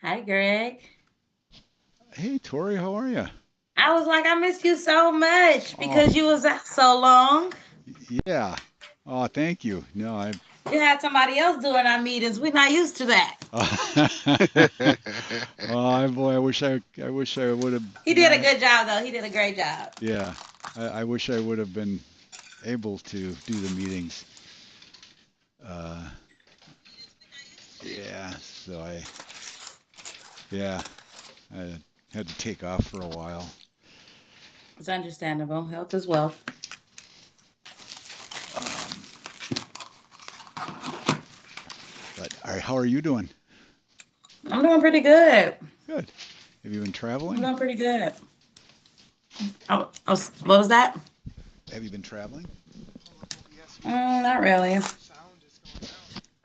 Hi, Greg. Hey Tori, how are you? I was like, I missed you so much Oh, because you was out so long. yeah. Oh, thank you. No, You had somebody else doing our meetings. We're not used to that. oh, boy, I wish I would have. He did a good job, though. He did a great job. Yeah, I wish I would have been able to do the meetings. Uh, yeah, so yeah, I had to take off for a while. It's understandable. Health is wealth. Um, but all right, how are you doing? I'm doing pretty good. Good. Have you been I'm traveling? doing pretty good. What was that? Have you been traveling? Not really.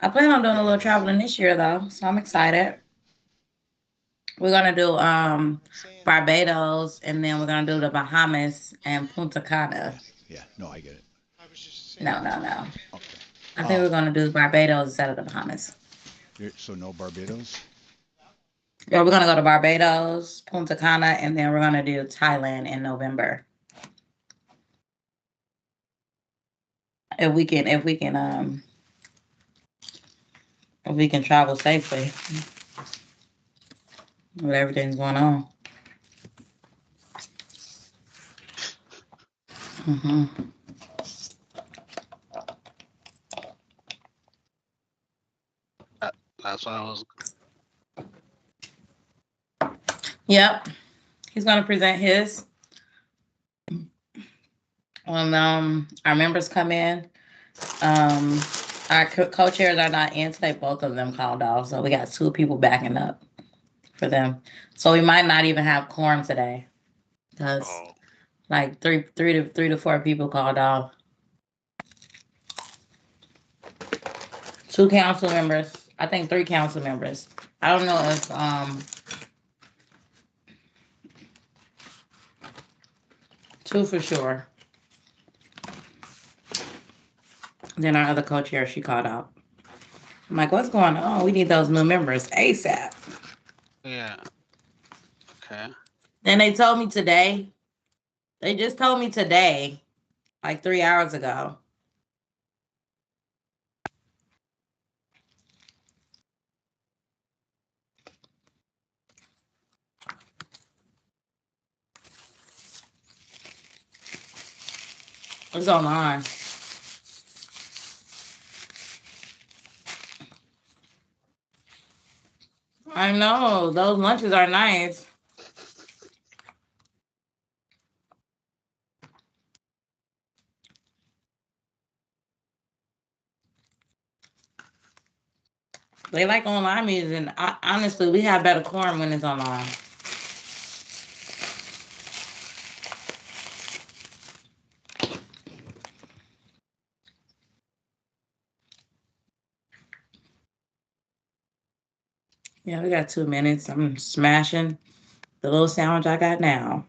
I plan on doing a little Yeah. traveling this year, though, so I'm excited. We're gonna do Barbados, and then we're gonna do the Bahamas and Punta Yeah. Cana. Yeah. No, I get it. No, no, no. Okay. I think Um, we're gonna do Barbados instead of the Bahamas. so no Barbados? Yeah, we're gonna go to Barbados, Punta Cana, and then we're gonna do Thailand in November. If we can travel safely with everything's going on. hmm That, that's why I was. Yep, he's gonna present his when our members come in. Um, our co-chairs are not in today. Both of them called off, so we got two people backing up for them. So we might not even have quorum today because Oh, like three to four people called off. Two council members. I think three council members. I don't know if two for sure. Then our other co-chair, she called out. I'm like, what's going on? We need those new members ASAP. yeah. Okay. Then they told me today. They just told me today, like 3 hours ago. It's online. I know those lunches are nice. They like online meetings, and honestly, we have better quorum when it's online. Yeah, we got 2 minutes. I'm smashing the little sandwich I got now.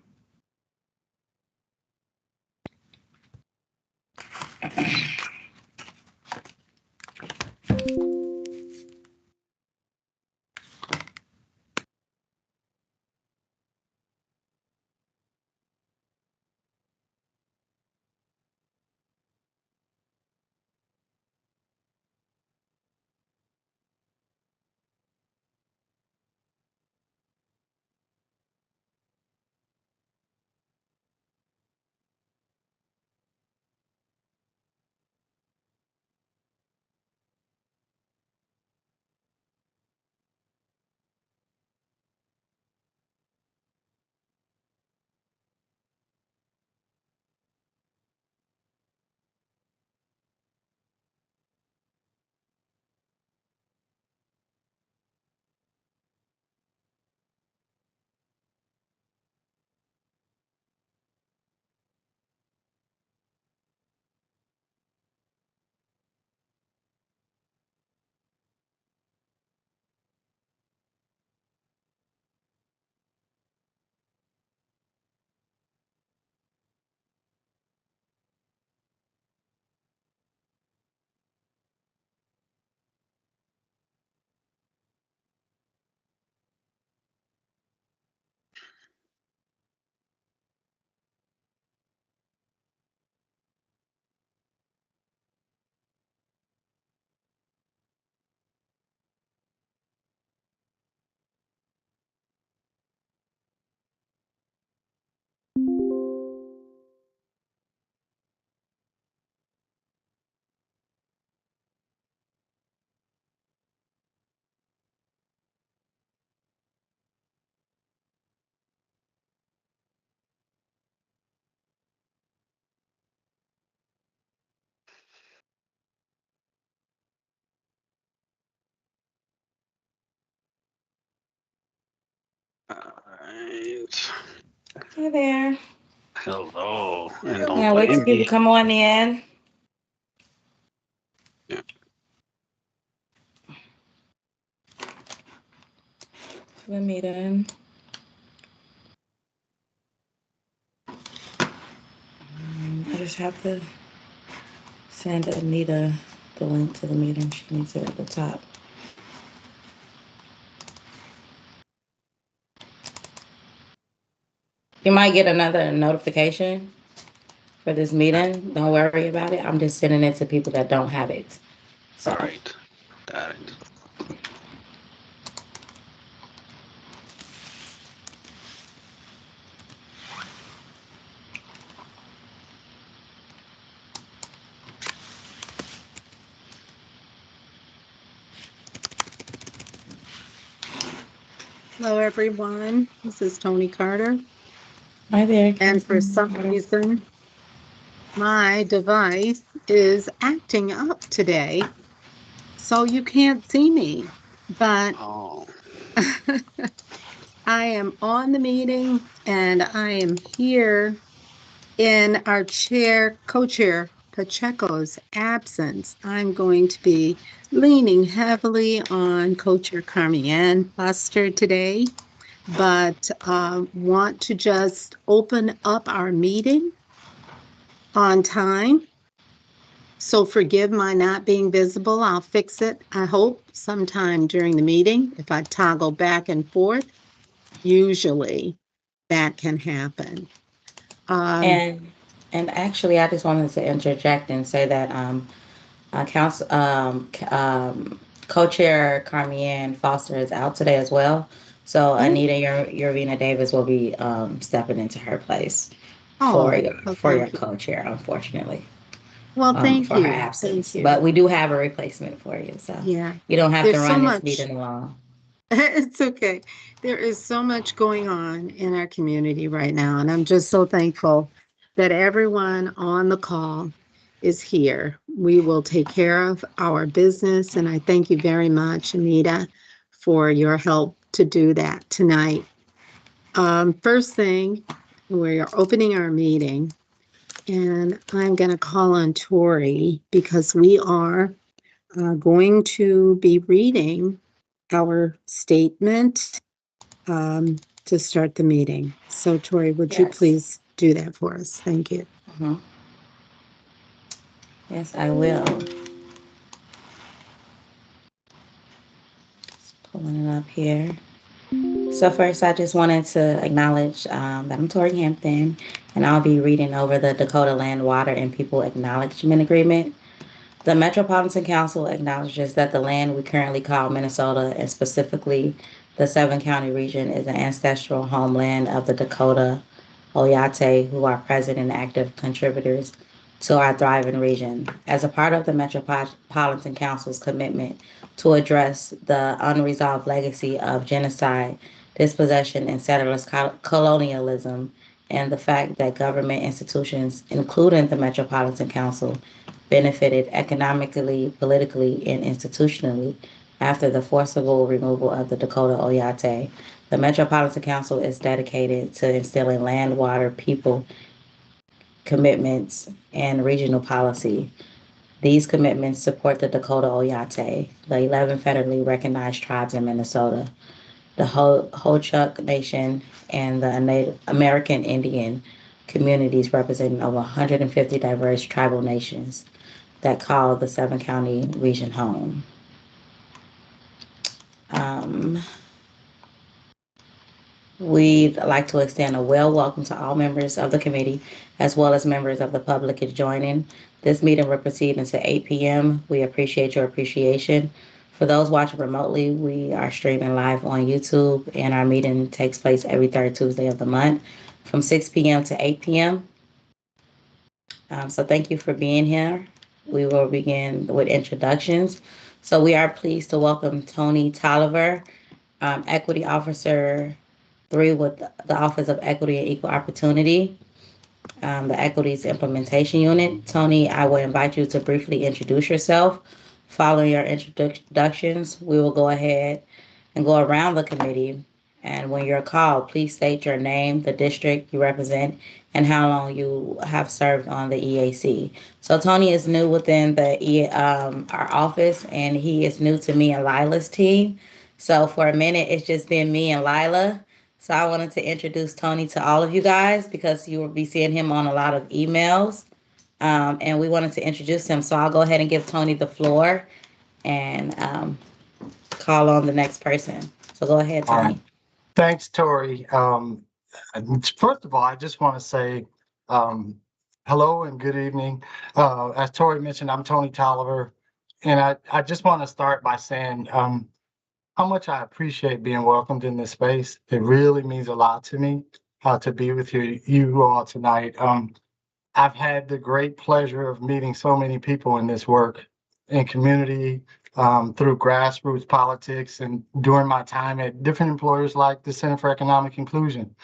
All right. Hey there. Hello. And don't Yeah, wait till blame people me. come on in. Yeah. Let me then. I just have to send Anita the link to the meeting. She needs it at the top. You might get another notification for this meeting. Don't worry about it. I'm just sending it to people that don't have it. So, All right. Got it. Hello, everyone. This is Tony Carter. hi there. And for some reason, my device is acting up today. So you can't see me. But Oh. I am on the meeting and I am here in our co-chair Pacheco's absence. I'm going to be leaning heavily on co-chair Carmienne Foster today, but want to just open up our meeting on time. So forgive my not being visible. I'll fix it, I hope, sometime during the meeting. If I toggle back and forth, usually that can happen. And actually, I just wanted to interject and say that council co-chair Carmienne Foster is out today as well. So Anita Urbina Davis will be stepping into her place for your co-chair, unfortunately. Well, thank For her you. absence. Thank you. But we do have a replacement for you, so Yeah. you don't have There's to so run this much. meeting alone. It's okay. There is so much going on in our community right now, and I'm just so thankful that everyone on the call is here. We will take care of our business, and I thank you very much, Anita, for your help to do that tonight. First thing, we are opening our meeting, and I'm going to call on Tori because we are going to be reading our statement to start the meeting. So, Tori, would you please do that for us? Thank you. Mm-hmm. Yes, I will. Just pulling it up here. So first, I just wanted to acknowledge that I'm Tori Hampton, and I'll be reading over the Dakota Land, Water, and People Acknowledgement Agreement. The Metropolitan Council acknowledges that the land we currently call Minnesota, and specifically the seven-county region, is an ancestral homeland of the Dakota Oyate, who are present and active contributors to our thriving region. As a part of the Metropolitan Council's commitment to address the unresolved legacy of genocide, dispossession, and settlers' colonialism, and the fact that government institutions, including the Metropolitan Council, benefited economically, politically, and institutionally after the forcible removal of the Dakota Oyate. The Metropolitan Council is dedicated to instilling land, water, people commitments, and regional policy. These commitments support the Dakota Oyate, the 11 federally recognized tribes in Minnesota, the Ho-Chunk Nation, and the Native American Indian communities representing over 150 diverse tribal nations that call the seven county region home. Um, We'd like to extend a well welcome to all members of the committee, as well as members of the public is joining. This meeting will proceed until 8 p.m. We appreciate your appreciation. For those watching remotely, we are streaming live on YouTube, and our meeting takes place every third Tuesday of the month. from 6 p.m. to 8 p.m. So thank you for being here. We will begin with introductions. So we are pleased to welcome Tony Tolliver, Equity Officer 3 with the Office of Equity and Equal Opportunity, the Equities Implementation Unit. Tony, I will invite you to briefly introduce yourself. Following your introductions, we will go ahead and go around the committee. And when you're called, please state your name, the district you represent, and how long you have served on the EAC. So Tony is new within our office, and he is new to me and Lila's team. So for a minute, it's just been me and Lila. So I wanted to introduce Tony to all of you guys because you will be seeing him on a lot of emails. And we wanted to introduce him. So I'll go ahead and give Tony the floor and call on the next person. So go ahead, All Tony. right. Thanks, Tori. First of all, I just want to say hello and good evening. As Tori mentioned, I'm Tony Tolliver, and I just want to start by saying how much I appreciate being welcomed in this space. It really means a lot to me to be with you all tonight. I've had the great pleasure of meeting so many people in this work and community through grassroots politics and during my time at different employers like the Center for Economic Inclusion.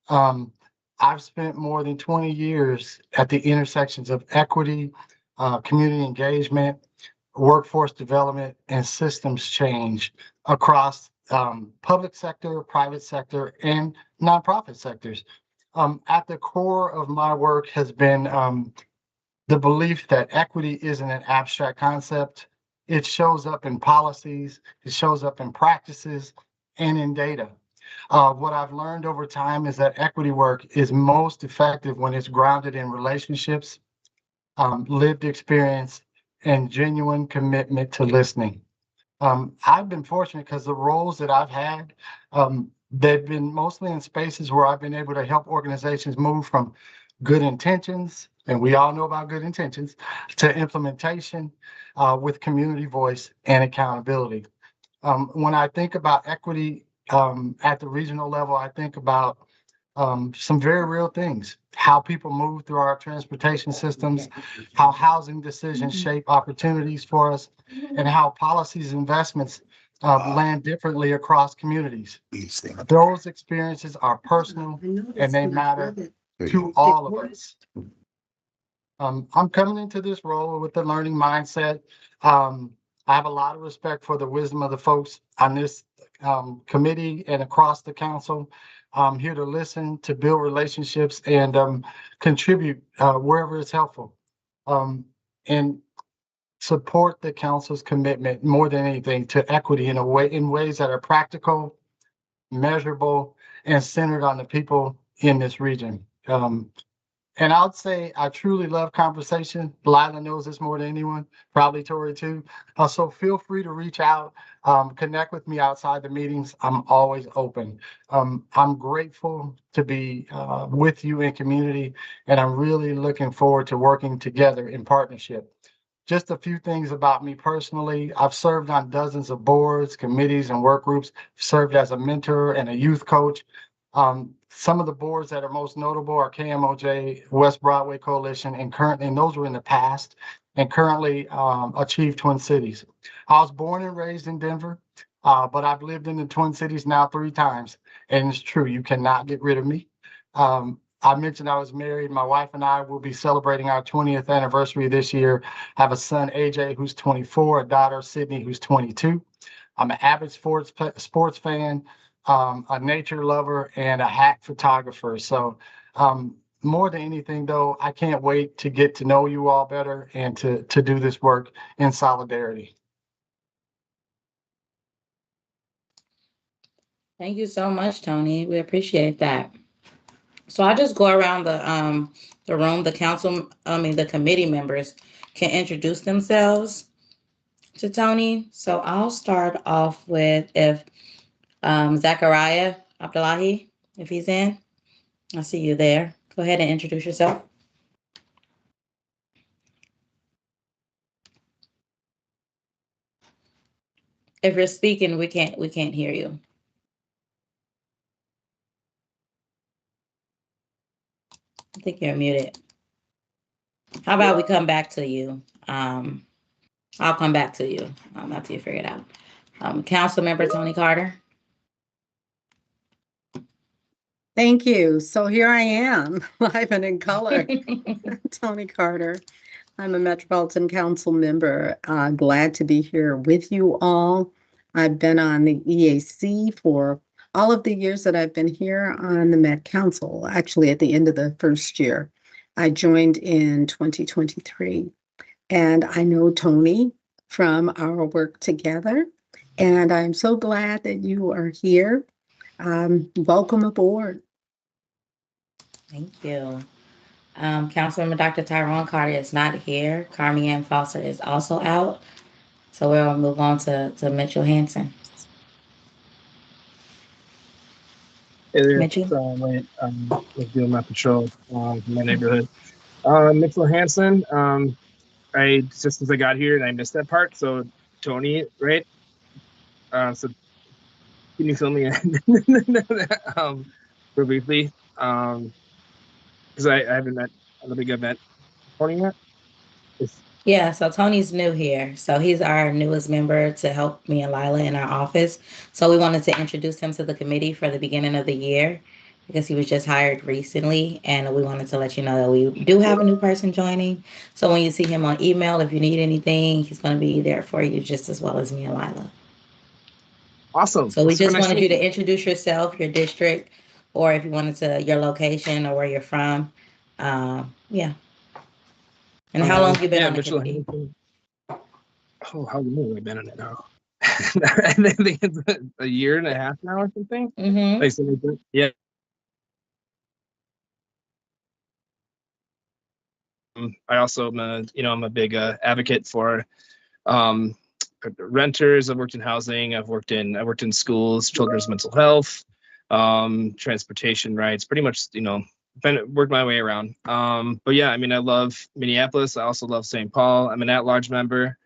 I've spent more than 20 years at the intersections of equity, community engagement, workforce development, and systems change across public sector, private sector, and nonprofit sectors. At the core of my work has been the belief that equity isn't an abstract concept. It shows up in policies, it shows up in practices, and in data. What I've learned over time is that equity work is most effective when it's grounded in relationships, lived experience, and genuine commitment to listening. I've been fortunate because the roles that I've had, they've been mostly in spaces where I've been able to help organizations move from good intentions, and we all know about good intentions, to implementation with community voice and accountability. When I think about equity at the regional level, I think about some very real things: how people move through our transportation systems, how housing decisions shape opportunities for us, and how policies and investments land differently across communities. Those experiences are personal and they matter to all of us. I'm coming into this role with the learning mindset. I have a lot of respect for the wisdom of the folks on this committee and across the council. I'm here to listen, to build relationships, and contribute wherever it's helpful, and support the council's commitment more than anything to equity in ways that are practical, measurable, and centered on the people in this region. And I'll say I truly love conversation. Lila knows this more than anyone, probably Tori too. So feel free to reach out, connect with me outside the meetings. I'm always open. I'm grateful to be with you in community, and I'm really looking forward to working together in partnership. Just a few things about me personally. I've served on dozens of boards, committees, and work groups, served as a mentor and a youth coach. Some of the boards that are most notable are KMOJ, West Broadway Coalition, and those were in the past, and currently Achieve Twin Cities. I was born and raised in Denver, but I've lived in the Twin Cities now 3 times, and it's true, you cannot get rid of me. I mentioned I was married. My wife and I will be celebrating our 20th anniversary this year. I have a son, AJ, who's 24, a daughter, Sydney, who's 22. I'm an avid sports fan, a nature lover, and a hack photographer. So more than anything, though, I can't wait to get to know you all better and to do this work in solidarity. Thank you so much, Tony. We appreciate that. So I'll just go around the room. The committee members can introduce themselves to Tony. So I'll start off with if Zachariah Abdullahi, if he's in. I see you there. Go ahead and introduce yourself. If you're speaking, we can't hear you. I think you're muted. How about we come back to you? I'll come back to you after you figure it out. Council Member Tony Carter. Thank you. So here I am, live and in color. Tony Carter. I'm a Metropolitan Council member. Glad to be here with you all. I've been on the EAC for all of the years that I've been here on the Met Council, actually at the end of the first year. I joined in 2023, and I know Tony from our work together, and I'm so glad that you are here. Welcome aboard. Thank you. Councilmember Dr. Tyrone Carter is not here. Carmianne Foster is also out. So we'll move on to Mitchell Hanson. Hey there. Mitchell? Was doing my patrol in my neighborhood. Mitchell Hanson. I just since I got here and I missed that part. So Tony, right? So can you fill me in real briefly? Because I haven't met. I don't think I've met Tony yet. Yeah, so Tony's new here. So he's our newest member to help me and Lila in our office. So we wanted to introduce him to the committee for the beginning of the year because he was just hired recently. And we wanted to let you know that we do have a new person joining. So when you see him on email, if you need anything, he's going to be there for you just as well as me and Lila. Awesome. So we Super just nice wanted you to meeting. introduce yourself, your district, or if you wanted to, your location or where you're from. Yeah. And how long have you been on the Mitchell committee? Hanson. Oh, how long have I been on it now? I think it's a year and a half now or something. Mm-hmm. Like something like that. Yeah. I also am I'm a big advocate for renters. I've worked in housing. I worked in schools, children's mental health, transportation rights. Pretty much, worked my way around. But yeah, I mean, I love Minneapolis. I also love St. Paul. I'm an at-large member.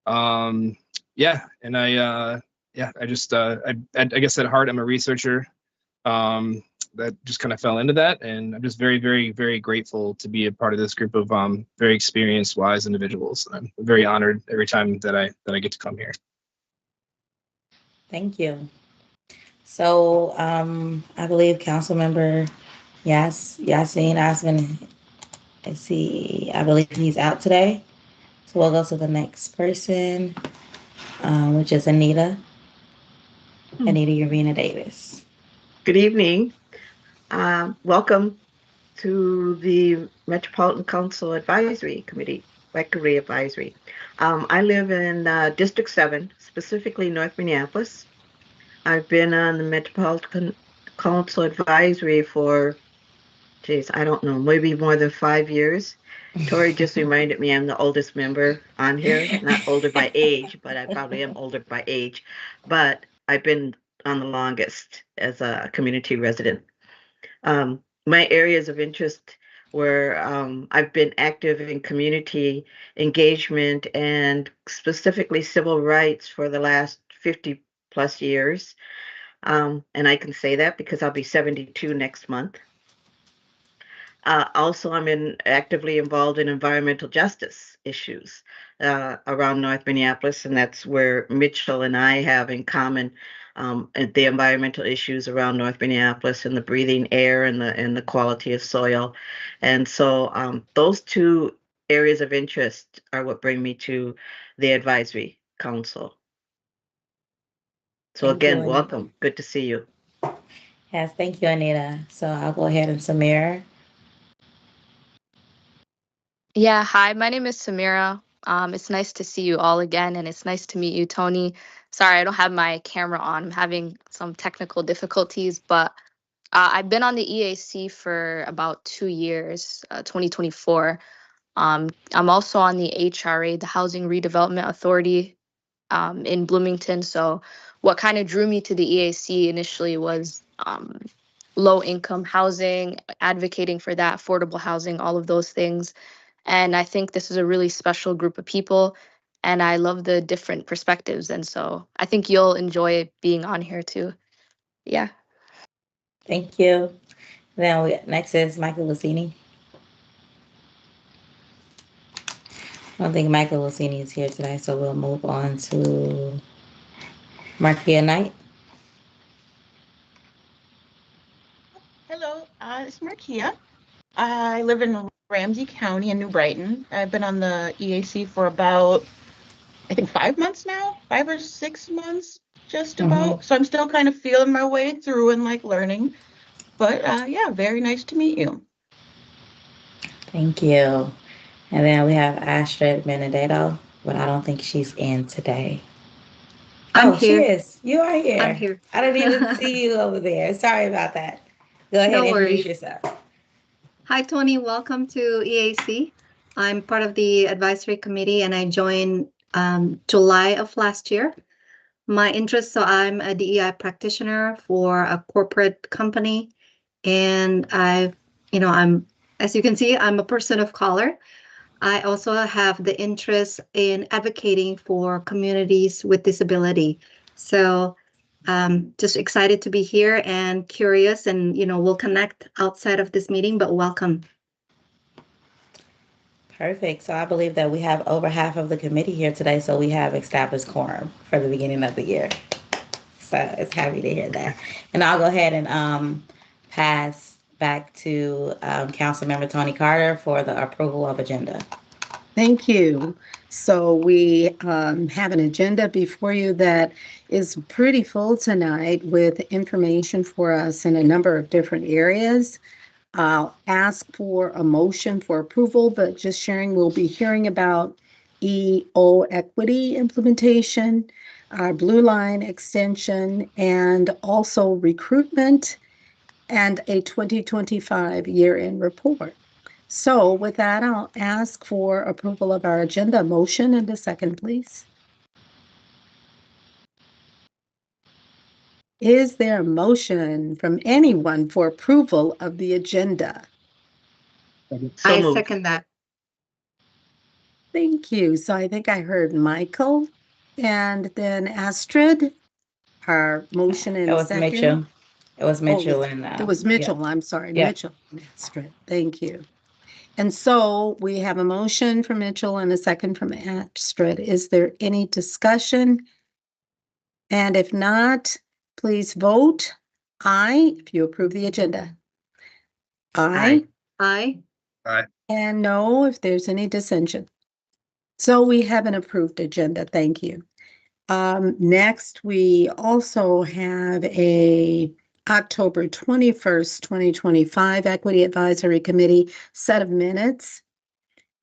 Yeah, and I just I guess at heart I'm a researcher. That just kind of fell into that, and I'm just very, very, very grateful to be a part of this group of very experienced, wise individuals. I'm very honored every time that I get to come here. Thank you. So I believe Councilmember Yasin Osman I believe he's out today. So we'll go to the next person, which is Anita. Anita Urbina Davis. Good evening. Welcome to the Metropolitan Council Advisory Committee, Rectory Advisory. I live in District 7, specifically North Minneapolis. I've been on the Metropolitan Council Advisory for, I don't know, maybe more than 5 years. Tori just reminded me I'm the oldest member on here, not older by age, but I probably am older by age. But I've been on the longest as a community resident. My areas of interest were I've been active in community engagement and specifically civil rights for the last 50 plus years. And I can say that because I'll be 72 next month. Also, I'm actively involved in environmental justice issues around North Minneapolis, and that's where Mitchell and I have in common the environmental issues around North Minneapolis and the breathing air and the quality of soil. And so those two areas of interest are what bring me to the advisory council. So again, welcome. Good to see you. Yes, thank you, Anita. So I'll go ahead and Samira. Yeah, hi, my name is Samira. It's nice to see you all again, and it's nice to meet you, Tony. Sorry, I don't have my camera on. I'm having some technical difficulties, but I've been on the EAC for about 2 years, 2024. I'm also on the HRA, the Housing Redevelopment Authority in Bloomington. So what kind of drew me to the EAC initially was low income housing, advocating for that, affordable housing, all of those things. And I think this is a really special group of people, and I love the different perspectives. And so I think you'll enjoy being on here too. Yeah. Thank you. Then next is Michael Lucini. I don't think Michael Lucini is here today, so we'll move on to Markia Knight. Hello, it's Markia. I live in Ramsey County in New Brighton. I've been on the EAC for about, I think, 5 months now, 5 or 6 months, just about. So I'm still kind of feeling my way through and like learning. But yeah, very nice to meet you. Thank you. And then we have Astrid Benedetto, but I don't think she's in today. I'm Oh, she here. is. You are here. I'm here. I didn't even see you over there. Sorry about that. Go ahead No and introduce worries. yourself. Hi, Tony. Welcome to EAC. I'm part of the advisory committee and I joined July of last year. My interest, so I'm a DEI practitioner for a corporate company. And I'm, as you can see, I'm a person of color. I also have the interest in advocating for communities with disability. So just excited to be here and curious, and we'll connect outside of this meeting, but welcome. Perfect. So I believe that we have over half of the committee here today, so we have established quorum for the beginning of the year. So it's happy to hear that. And I'll go ahead and pass back to Councilmember Tony Carter for the approval of agenda. Thank you. So we have an agenda before you that is pretty full tonight with information for us in a number of different areas. I'll ask for a motion for approval, but just sharing, we'll be hearing about EO equity implementation, blue line extension, and also recruitment and a 2025 year-end report. So with that, I'll ask for approval of our agenda. Motion and a second, please. Is there a motion from anyone for approval of the agenda? I second that. Thank you. So I think I heard Michael and then Astrid. Our motion and It was second. Mitchell. It was Mitchell It was Mitchell. Yeah. I'm sorry, Yeah. Mitchell and Astrid. Thank you. And so we have a motion from Mitchell and a second from Astrid. Is there any discussion? And if not, please vote aye if you approve the agenda. Aye. Aye. And no if there's any dissension. So we have an approved agenda. Thank you. Next, we also have a October 21st, 2025 Equity Advisory Committee set of minutes.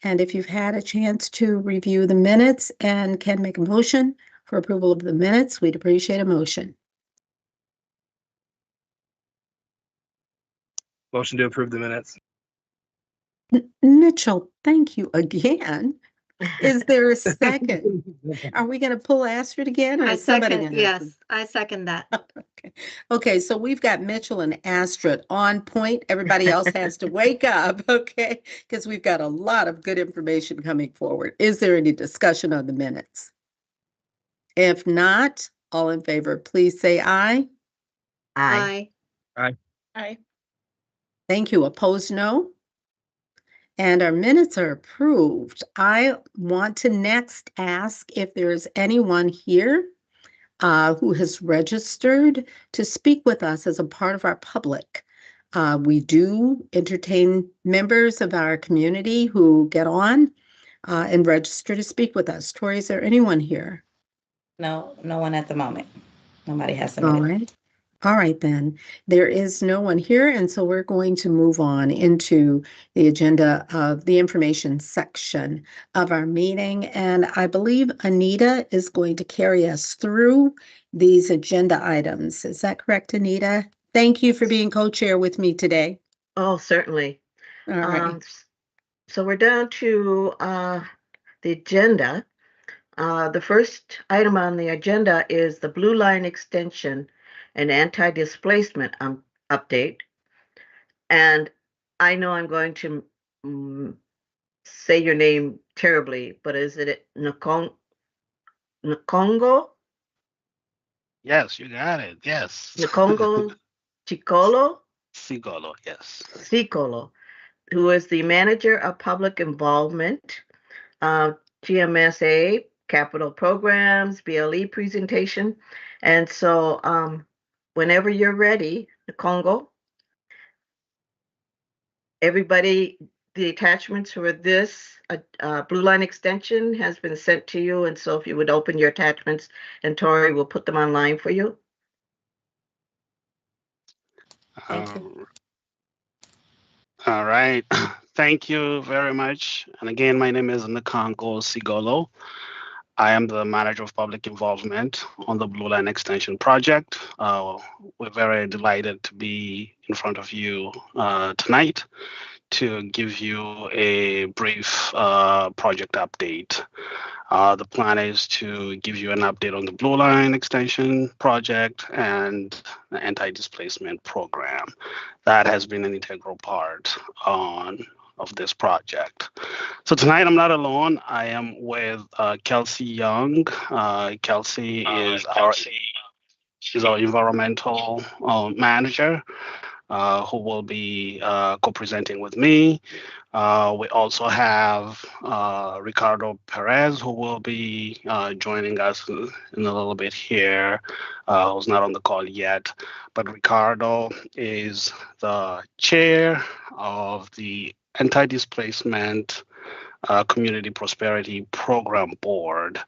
And if you've had a chance to review the minutes and can make a motion for approval of the minutes, we'd appreciate a motion. Motion to approve the minutes. Mitchell, thank you again. Is there a second? Are we going to pull Astrid again? Or I is somebody second, gonna have to? yes, I second that. Okay, so we've got Mitchell and Astrid on point. Everybody else has to wake up, okay? Because we've got a lot of good information coming forward. Is there any discussion on the minutes? If not, all in favor, please say aye. Aye. Hi. Thank you. Opposed, no? And our minutes are approved. I want to next ask if there's anyone here who has registered to speak with us as a part of our public. We do entertain members of our community who get on and register to speak with us. Tori, is there anyone here? No one at the moment. Nobody has All submitted. right. All right, then. There is no one here, and so we're going to move on into the agenda of the information section of our meeting. And I believe Anita is going to carry us through these agenda items. Is that correct, Anita? Thank you for being co-chair with me today. Oh, certainly. All right. So we're down to the agenda. The first item on the agenda is the Blue Line Extension and Anti-Displacement update. And I know I'm going to say your name terribly, but is it Nkongo? Yes, you got it. Yes. Nkongo Chikolo? Sigolo, yes. Sikolo, who is the manager of public involvement GMSA, capital programs, BLE presentation. And so whenever you're ready, the Congo, everybody, the attachments for this Blue Line extension has been sent to you. And so if you would open your attachments, and Tori will put them online for you. Thank you. All right. Thank you very much. And again, my name is Nkango Sigolo. I am the manager of public involvement on the Blue Line Extension project. We're very delighted to be in front of you tonight to give you a brief project update. The plan is to give you an update on the Blue Line Extension project and the anti-displacement program. That has been an integral part of this project. So tonight I'm not alone. I am with Kelsey Young. Kelsey is our environmental manager who will be co-presenting with me. We also have Ricardo Perez, who will be joining us in a little bit here, who's not on the call yet. But Ricardo is the chair of the Anti-Displacement Community Prosperity Program Board,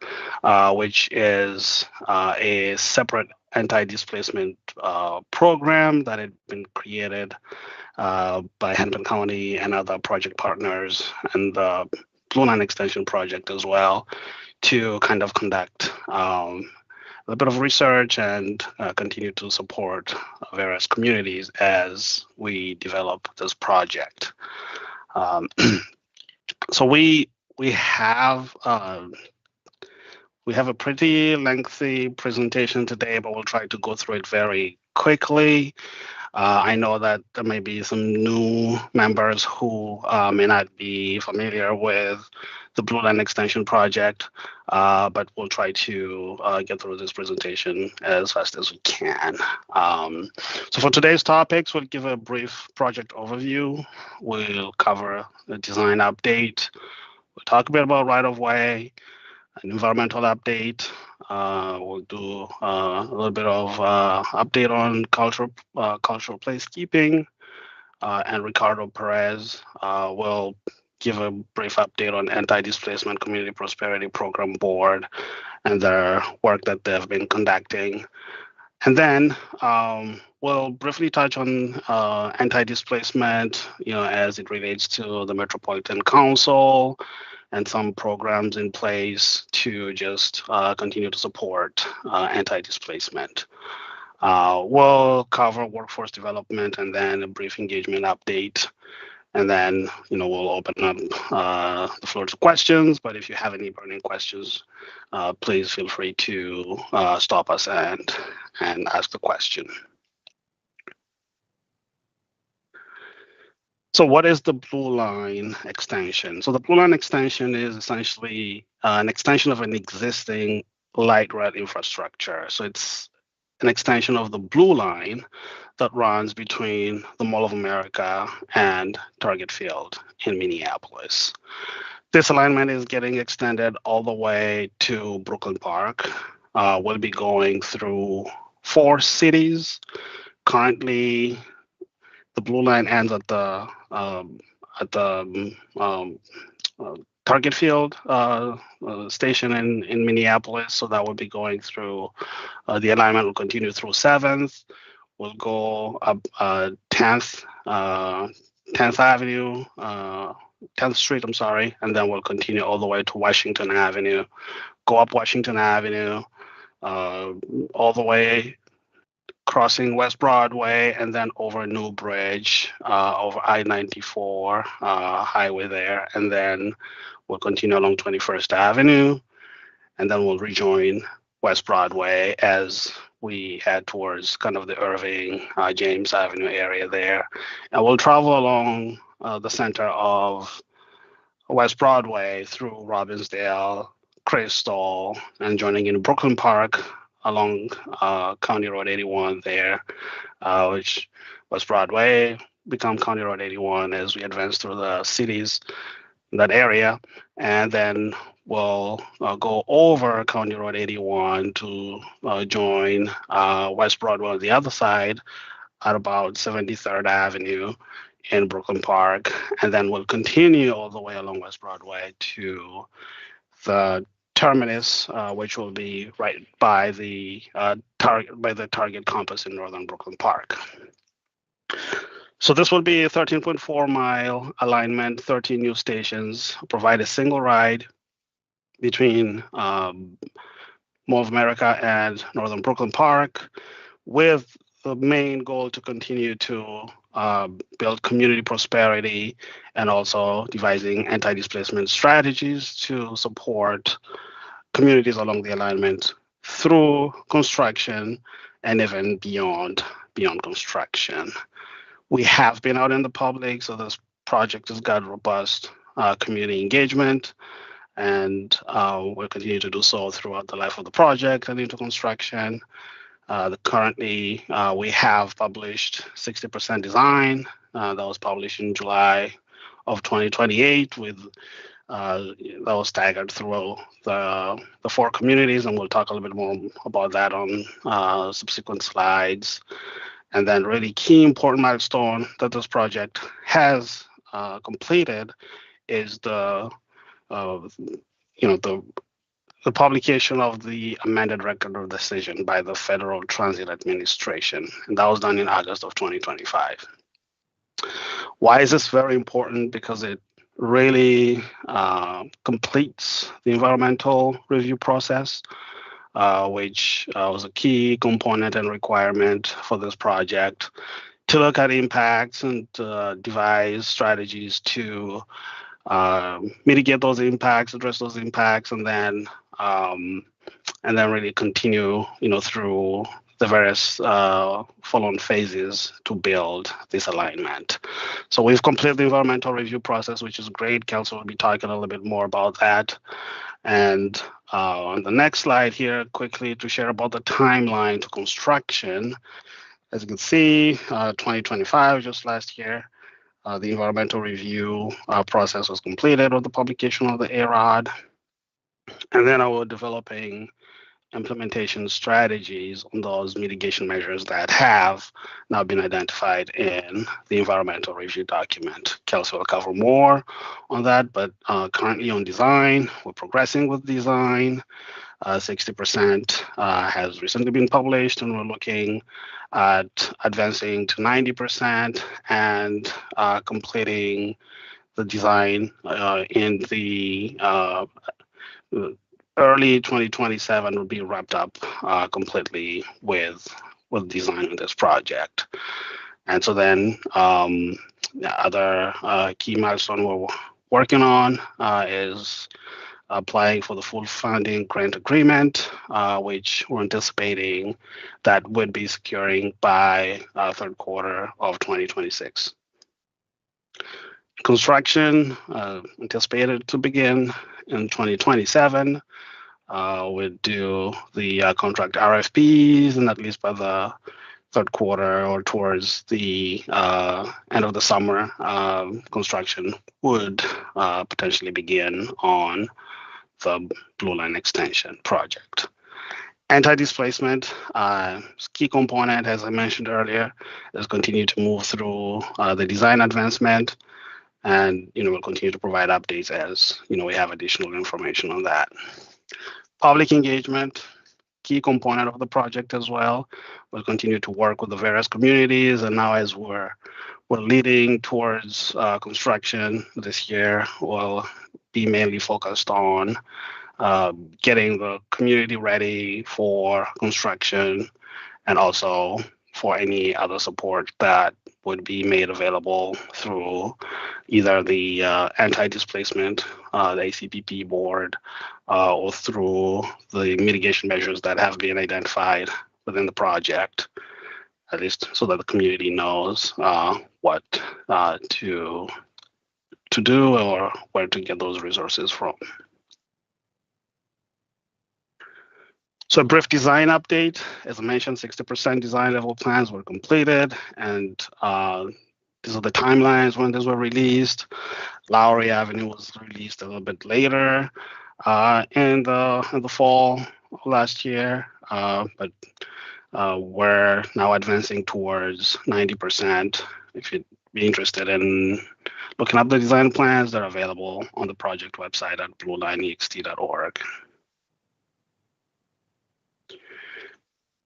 which is a separate anti-displacement program that had been created by Hennepin County and other project partners and the Blue Line Extension project as well, to kind of conduct a bit of research and continue to support various communities as we develop this project. So we have a pretty lengthy presentation today, but we'll try to go through it very quickly. I know that there may be some new members who may not be familiar with the Blue Line Extension project, but we'll try to get through this presentation as fast as we can. So for today's topics, we'll give a brief project overview. We'll cover the design update. We'll talk a bit about right-of-way, an environmental update. We'll do a little bit of update on cultural placekeeping, and Ricardo Perez will give a brief update on Anti-Displacement Community Prosperity Program Board and their work that they've been conducting. And then we'll briefly touch on anti-displacement, as it relates to the Metropolitan Council and some programs in place to just continue to support anti-displacement. We'll cover workforce development and then a brief engagement update. And then, we'll open up the floor to questions. But if you have any burning questions, please feel free to stop us and ask the question. So what is the Blue Line extension? So the Blue Line extension is essentially an extension of an existing light rail infrastructure. So it's an extension of the Blue Line that runs between the Mall of America and Target Field in Minneapolis. This alignment is getting extended all the way to Brooklyn Park. We'll be going through 4 cities. Currently, the Blue Line ends at the Target Field station in Minneapolis, so that will be going through. The alignment will continue through 7th. We'll go up 10th Avenue, 10th Street, I'm sorry, and then we'll continue all the way to Washington Avenue. Go up Washington Avenue, all the way crossing West Broadway, and then over New Bridge, over I-94 highway there, and then we'll continue along 21st Avenue, and then we'll rejoin West Broadway as we head towards kind of the Irving, James Avenue area there. And we'll travel along the center of West Broadway through Robbinsdale, Crystal, and joining in Brooklyn Park along County Road 81 there, which West Broadway become County Road 81 as we advance through the cities in that area. And then will go over County Road 81 to join West Broadway on the other side at about 73rd Avenue in Brooklyn Park, and then we'll continue all the way along West Broadway to the terminus, which will be right by the Target campus in Northern Brooklyn Park. So this will be a 13.4-mile alignment, 13 new stations, provide a single ride between Mall of America and Northern Brooklyn Park, with the main goal to continue to build community prosperity and also devising anti-displacement strategies to support communities along the alignment through construction and even beyond construction. We have been out in the public, so this project has got robust community engagement, and we'll continue to do so throughout the life of the project and into construction. Currently, we have published 60% design that was published in July of 2028 with that was staggered through the 4 communities, and we'll talk a little bit more about that on subsequent slides. And then really key important milestone that this project has completed is the publication of the amended record of decision by the Federal Transit Administration, and that was done in August of 2025. Why is this very important? Because it really completes the environmental review process, which was a key component and requirement for this project, to look at impacts and devise strategies to mitigate those impacts, address those impacts, and then really continue, through the various follow-on phases to build this alignment. So we've completed the environmental review process, which is great. Council will be talking a little bit more about that. And on the next slide here, quickly to share about the timeline to construction. As you can see, 2025, just last year, the environmental review process was completed with the publication of the AROD. And then I was developing implementation strategies on those mitigation measures that have now been identified in the environmental review document. Kelsey will cover more on that, but currently on design, we're progressing with design. 60% has recently been published, and we're looking at advancing to 90% and completing the design in the early 2027 will be wrapped up completely with design on this project. And so then the other key milestone we're working on is applying for the full funding grant agreement, which we're anticipating that would be securing by third quarter of 2026. Construction anticipated to begin in 2027. We'll do the contract RFPs, and at least by the third quarter or towards the end of the summer, construction would potentially begin on the Blue Line Extension project. Anti-displacement, key component, as I mentioned earlier, is continue to move through the design advancement, and we'll continue to provide updates as we have additional information on that. Public engagement, key component of the project as well. We'll continue to work with the various communities, and now as we're leading towards construction this year, we'll be mainly focused on getting the community ready for construction, and also for any other support that would be made available through either the anti-displacement, the ACPP board, or through the mitigation measures that have been identified within the project, at least so that the community knows what to do or where to get those resources from. So a brief design update. As I mentioned, 60% design level plans were completed, and these are the timelines when these were released. Lowry Avenue was released a little bit later. in the fall of last year, but we're now advancing towards 90%. If you'd be interested in looking up the design plans, they're available on the project website at bluelineext.org.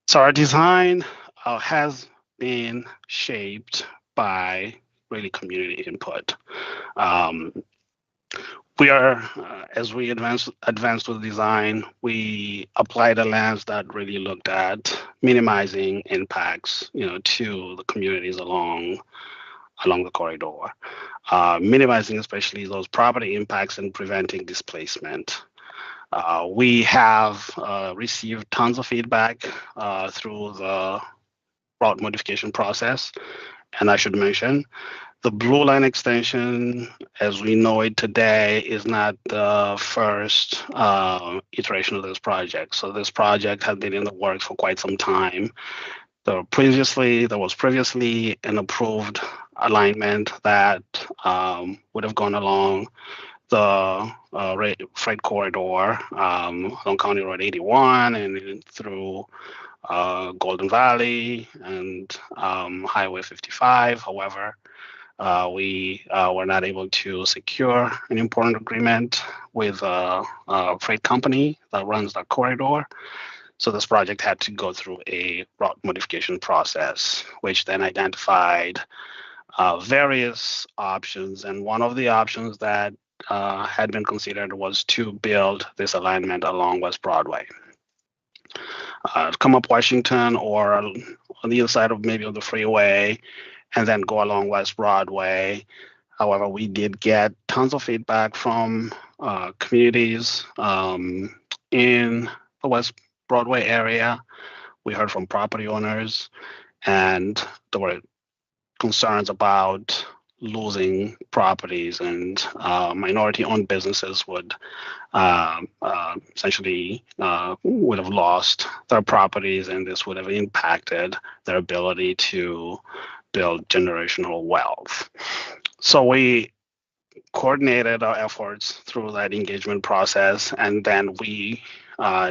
So our design has been shaped by really community input. We are, as we advanced with design, we applied a lens that really looked at minimizing impacts, to the communities along the corridor, minimizing especially those property impacts and preventing displacement. We have received tons of feedback through the route modification process, and I should mention, the Blue Line extension, as we know it today, is not the first iteration of this project. So this project had been in the works for quite some time. There was previously an approved alignment that would have gone along the freight corridor along County Road 81 and through Golden Valley and Highway 55. However, we were not able to secure an important agreement with a freight company that runs that corridor. So this project had to go through a route modification process, which then identified various options. And one of the options that had been considered was to build this alignment along West Broadway. Come up Washington or on the other side of maybe on the freeway, and then go along West Broadway. However, we did get tons of feedback from communities in the West Broadway area. We heard from property owners, and there were concerns about losing properties, and minority-owned businesses would essentially would have lost their properties, and this would have impacted their ability to build generational wealth. So we coordinated our efforts through that engagement process, and then we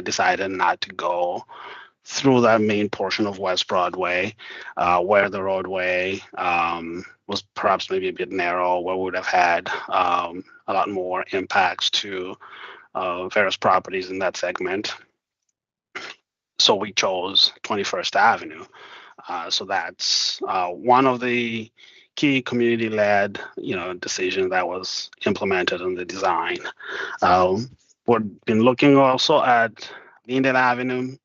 decided not to go through that main portion of West Broadway, where the roadway was perhaps maybe a bit narrow, where we would have had a lot more impacts to various properties in that segment. So we chose 21st Avenue. So that's one of the key community-led, decisions that was implemented in the design. We've been looking also at Linden Avenue.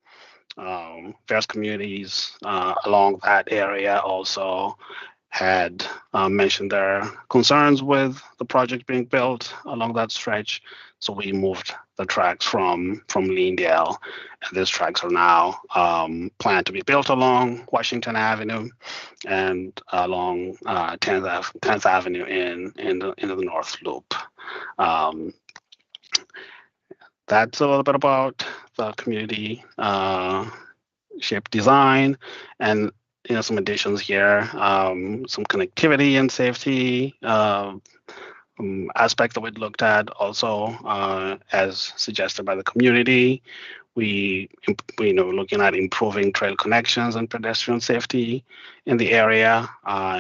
Various communities along that area also had mentioned their concerns with the project being built along that stretch. So we moved the tracks from Leendale, and these tracks are now planned to be built along Washington Avenue and along 10th Avenue in the North Loop. That's a little bit about the community shape design, and some additions here, some connectivity and safety aspect that we looked at also as suggested by the community. We looking at improving trail connections and pedestrian safety in the area,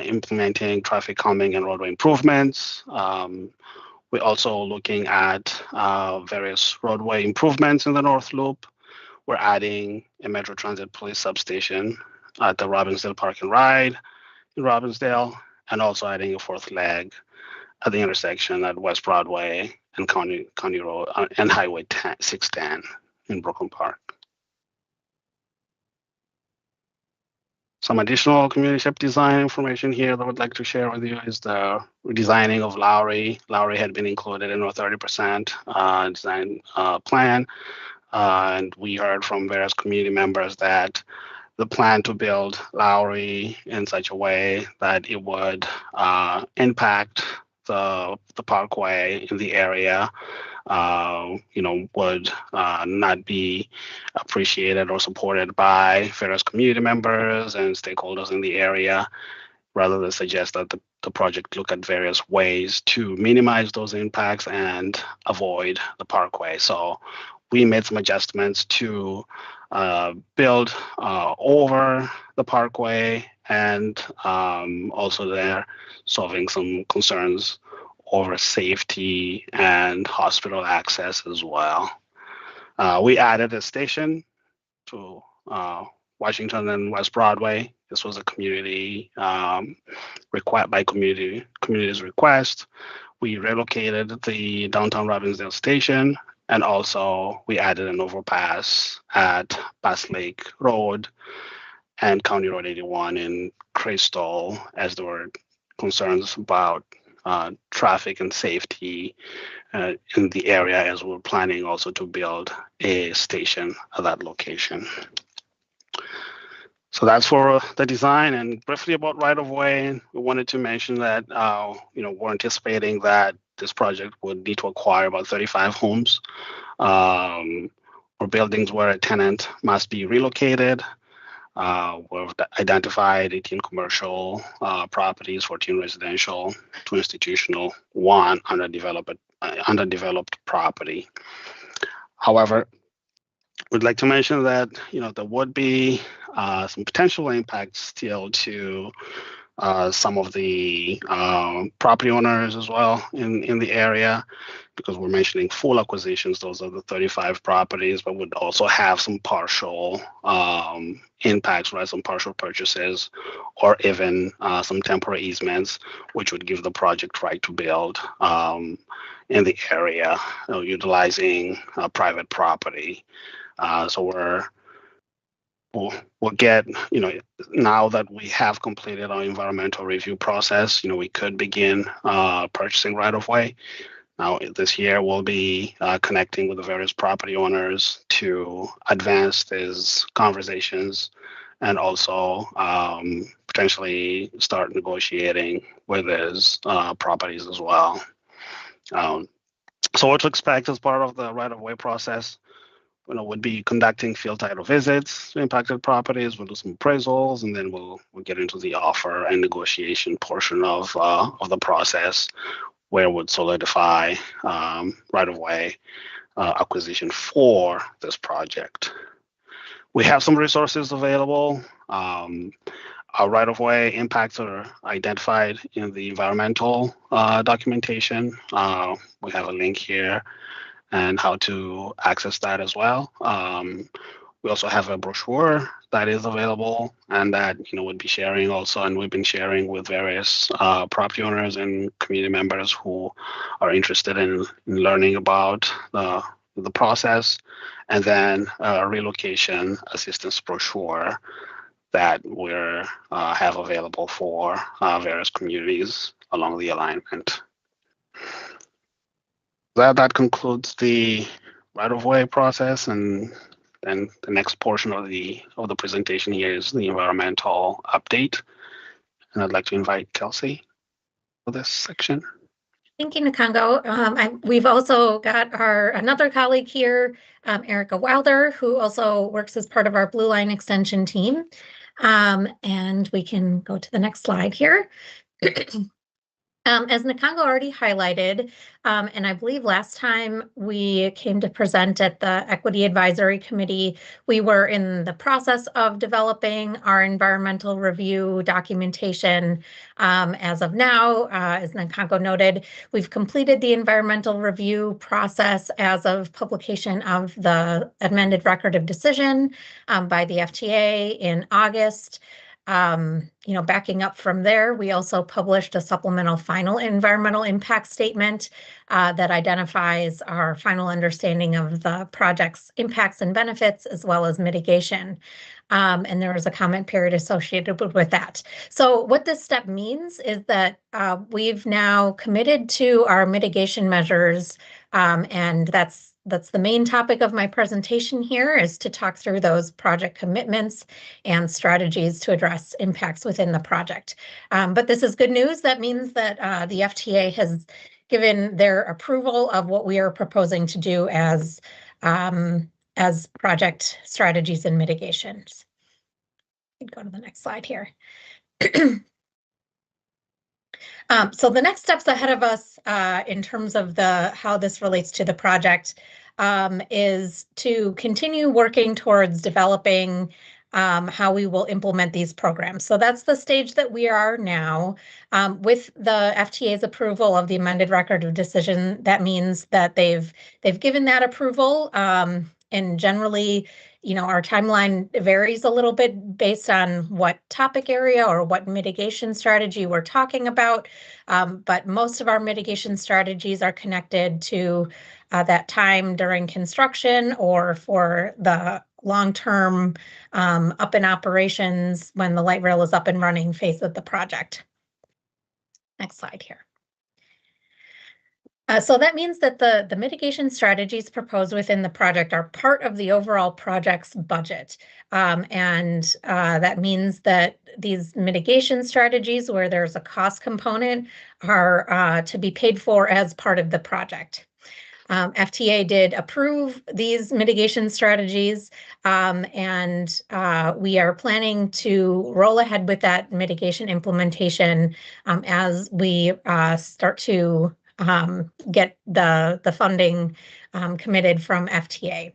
implementing traffic calming and roadway improvements. We're also looking at various roadway improvements in the North Loop. We're adding a Metro Transit police substation at the Robbinsdale Park and Ride in Robbinsdale, and also adding a fourth leg at the intersection at West Broadway and County Road and Highway 610 in Brooklyn Park. Some additional community shape design information here that I would like to share with you is the redesigning of Lowry. Lowry had been included in our 30% design plan. And we heard from various community members that the plan to build Lowry in such a way that it would impact the parkway in the area, would not be appreciated or supported by various community members and stakeholders in the area. Rather than suggest that the project look at various ways to minimize those impacts and avoid the parkway. So we made some adjustments to build over the parkway, and also there solving some concerns over safety and hospital access as well. We added a station to Washington and West Broadway. This was a community community's request. We relocated the downtown Robbinsdale station, and also we added an overpass at Bass Lake Road and County Road 81 in Crystal, as there were concerns about traffic and safety in the area, as we're planning also to build a station at that location. So that's for the design. And briefly about right-of-way, we wanted to mention that we're anticipating that this project would need to acquire about 35 homes or buildings where a tenant must be relocated. We've identified 18 commercial properties, 14 residential, 2 institutional, 1 underdeveloped property. However, we'd like to mention that there would be some potential impacts still to some of the property owners as well in the area, because we're mentioning full acquisitions. Those are the 35 properties, but would also have some partial impacts, right? Some partial purchases, or even some temporary easements, which would give the project right to build in the area, utilizing private property. So we'll get, now that we have completed our environmental review process, we could begin purchasing right of way. Now, this year we'll be connecting with the various property owners to advance these conversations, and also potentially start negotiating with these properties as well. So what to expect as part of the right of way process? Would be conducting field title visits to impacted properties. We'll do some appraisals, and then we'll get into the offer and negotiation portion of the process, where we'd solidify right of way acquisition for this project. We have some resources available. Our right of way impacts are identified in the environmental documentation. We have a link here and how to access that as well. We also have a brochure that is available, and that would be sharing also, and we've been sharing with various property owners and community members who are interested in learning about the process, and then a relocation assistance brochure that we have available for various communities along the alignment. That concludes the right-of-way process, and then the next portion of the presentation here is the environmental update. And I'd like to invite Kelsey for this section. Thank you, Nkongo. We've also got another colleague here, Erica Wilder, who also works as part of our Blue Line Extension team. And we can go to the next slide here. As Nkongo already highlighted, and I believe last time we came to present at the Equity Advisory Committee, we were in the process of developing our environmental review documentation. As of now, as Nkongo noted, we've completed the environmental review process as of publication of the amended record of decision by the FTA in August. Backing up from there, we also published a supplemental final environmental impact statement that identifies our final understanding of the project's impacts and benefits, as well as mitigation. And there was a comment period associated with that. So what this step means is that we've now committed to our mitigation measures, and that's the main topic of my presentation here, is to talk through those project commitments and strategies to address impacts within the project. But this is good news. That means that the FTA has given their approval of what we are proposing to do as project strategies and mitigations. Go to the next slide here. So the next steps ahead of us in terms of how this relates to the project is to continue working towards developing how we will implement these programs. So that's the stage that we are now. With the FTA's approval of the amended record of decision, that means that they've given that approval. And generally, our timeline varies a little bit based on what topic area or what mitigation strategy we're talking about. But most of our mitigation strategies are connected to that time during construction or for the long-term up in operations when the light rail is up and running phase of the project. Next slide here. So that means that the mitigation strategies proposed within the project are part of the overall project's budget. And that means that these mitigation strategies where there's a cost component are to be paid for as part of the project. FTA did approve these mitigation strategies, and we are planning to roll ahead with that mitigation implementation as we start to get the funding committed from FTA.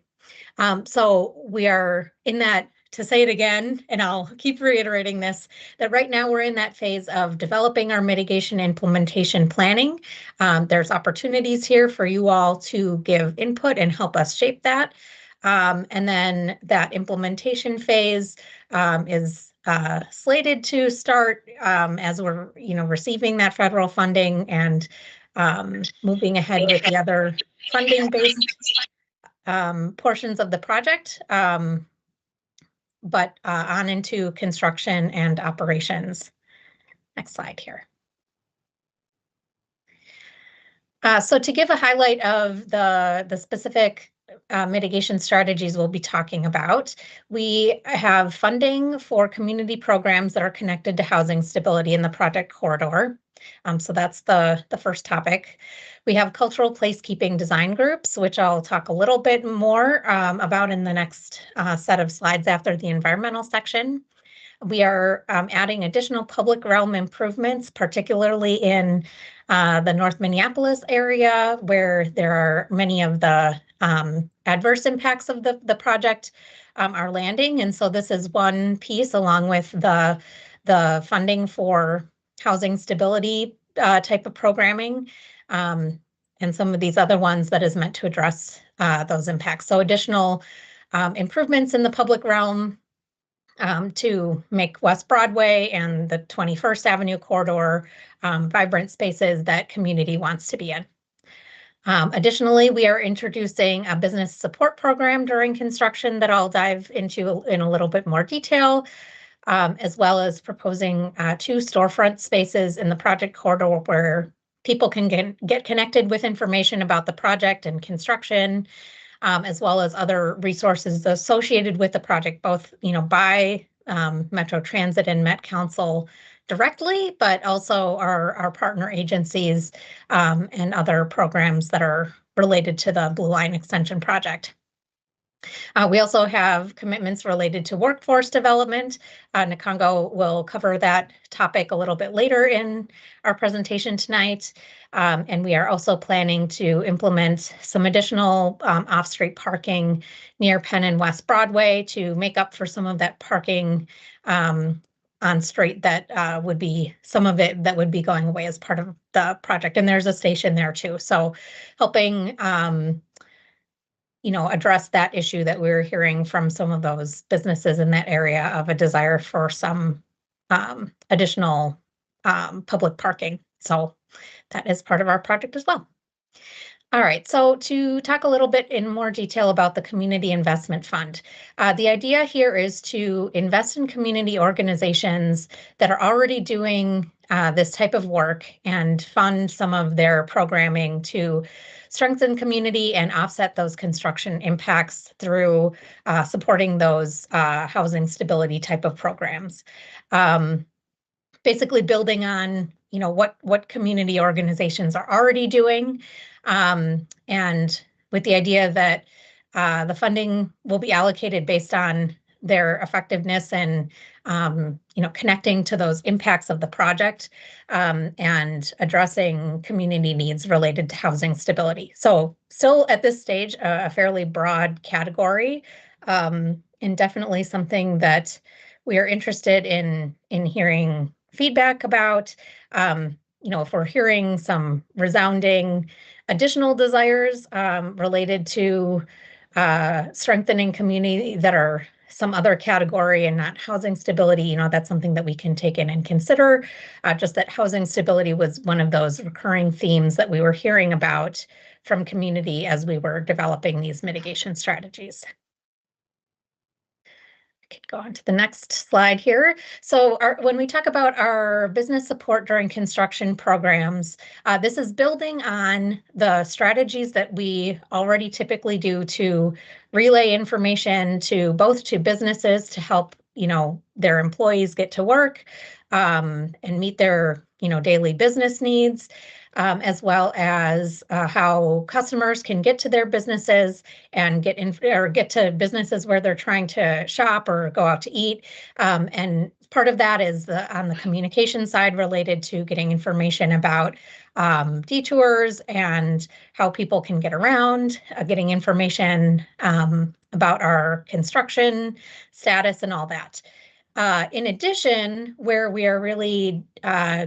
So we are in that, to say it again, and I'll keep reiterating this, that right now we're in that phase of developing our mitigation implementation planning. There's opportunities here for you all to give input and help us shape that. And then that implementation phase is slated to start as we're receiving that federal funding and moving ahead with the other funding-based portions of the project. But on into construction and operations. Next slide here. So to give a highlight of the specific mitigation strategies we'll be talking about, we have funding for community programs that are connected to housing stability in the project corridor. So that's the first topic. We have cultural placekeeping design groups, which I'll talk a little bit more about in the next set of slides after the environmental section. We are adding additional public realm improvements, particularly in the North Minneapolis area, where there are many of the adverse impacts of the project are landing. And so this is one piece along with the funding for housing stability type of programming. And some of these other ones that is meant to address those impacts. So additional improvements in the public realm to make West Broadway and the 21st Avenue corridor vibrant spaces that community wants to be in. Additionally, we are introducing a business support program during construction that I'll dive into in a little bit more detail. As well as proposing 2 storefront spaces in the project corridor where people can get connected with information about the project and construction, as well as other resources associated with the project, both by Metro Transit and Met Council directly, but also our partner agencies and other programs that are related to the Blue Line Extension project. We also have commitments related to workforce development. Nkongo will cover that topic a little bit later in our presentation tonight. And we are also planning to implement some additional off-street parking near Penn and West Broadway to make up for some of that parking on street that would be some of it that would be going away as part of the project. And there's a station there too. So helping address that issue that we were hearing from some of those businesses in that area of a desire for some additional public parking. So that is part of our project as well. All right, so to talk a little bit in more detail about the Community Investment Fund. The idea here is to invest in community organizations that are already doing this type of work and fund some of their programming to strengthen community and offset those construction impacts through supporting those housing stability type of programs. Basically building on what community organizations are already doing, and with the idea that the funding will be allocated based on their effectiveness and connecting to those impacts of the project and addressing community needs related to housing stability. So still at this stage, a fairly broad category, and definitely something that we are interested in hearing feedback about. If we're hearing some resounding additional desires related to strengthening community that are some other category and not housing stability, that's something that we can take in and consider. Just that housing stability was one of those recurring themes that we were hearing about from community as we were developing these mitigation strategies. Could go on to the next slide here. So when we talk about our business support during construction programs, this is building on the strategies that we already typically do to relay information to both to businesses to help their employees get to work and meet their daily business needs. As well as how customers can get to their businesses and get to businesses where they're trying to shop or go out to eat. And part of that is on the communication side related to getting information about detours and how people can get around, getting information about our construction status and all that. In addition, where we are really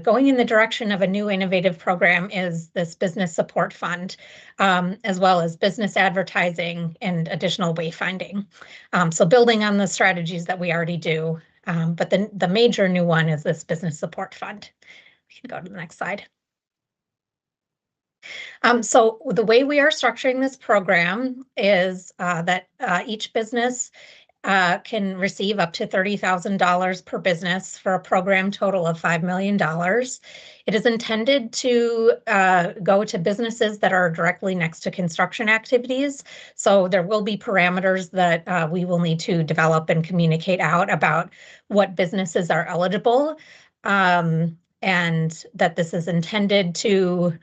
going in the direction of a new innovative program is this business support fund, as well as business advertising and additional wayfinding. So building on the strategies that we already do, but the major new one is this business support fund. We can go to the next slide. So the way we are structuring this program is that each business can receive up to $30,000 per business for a program total of $5 million. It is intended to go to businesses that are directly next to construction activities. So there will be parameters that we will need to develop and communicate out about what businesses are eligible, and that this is intended to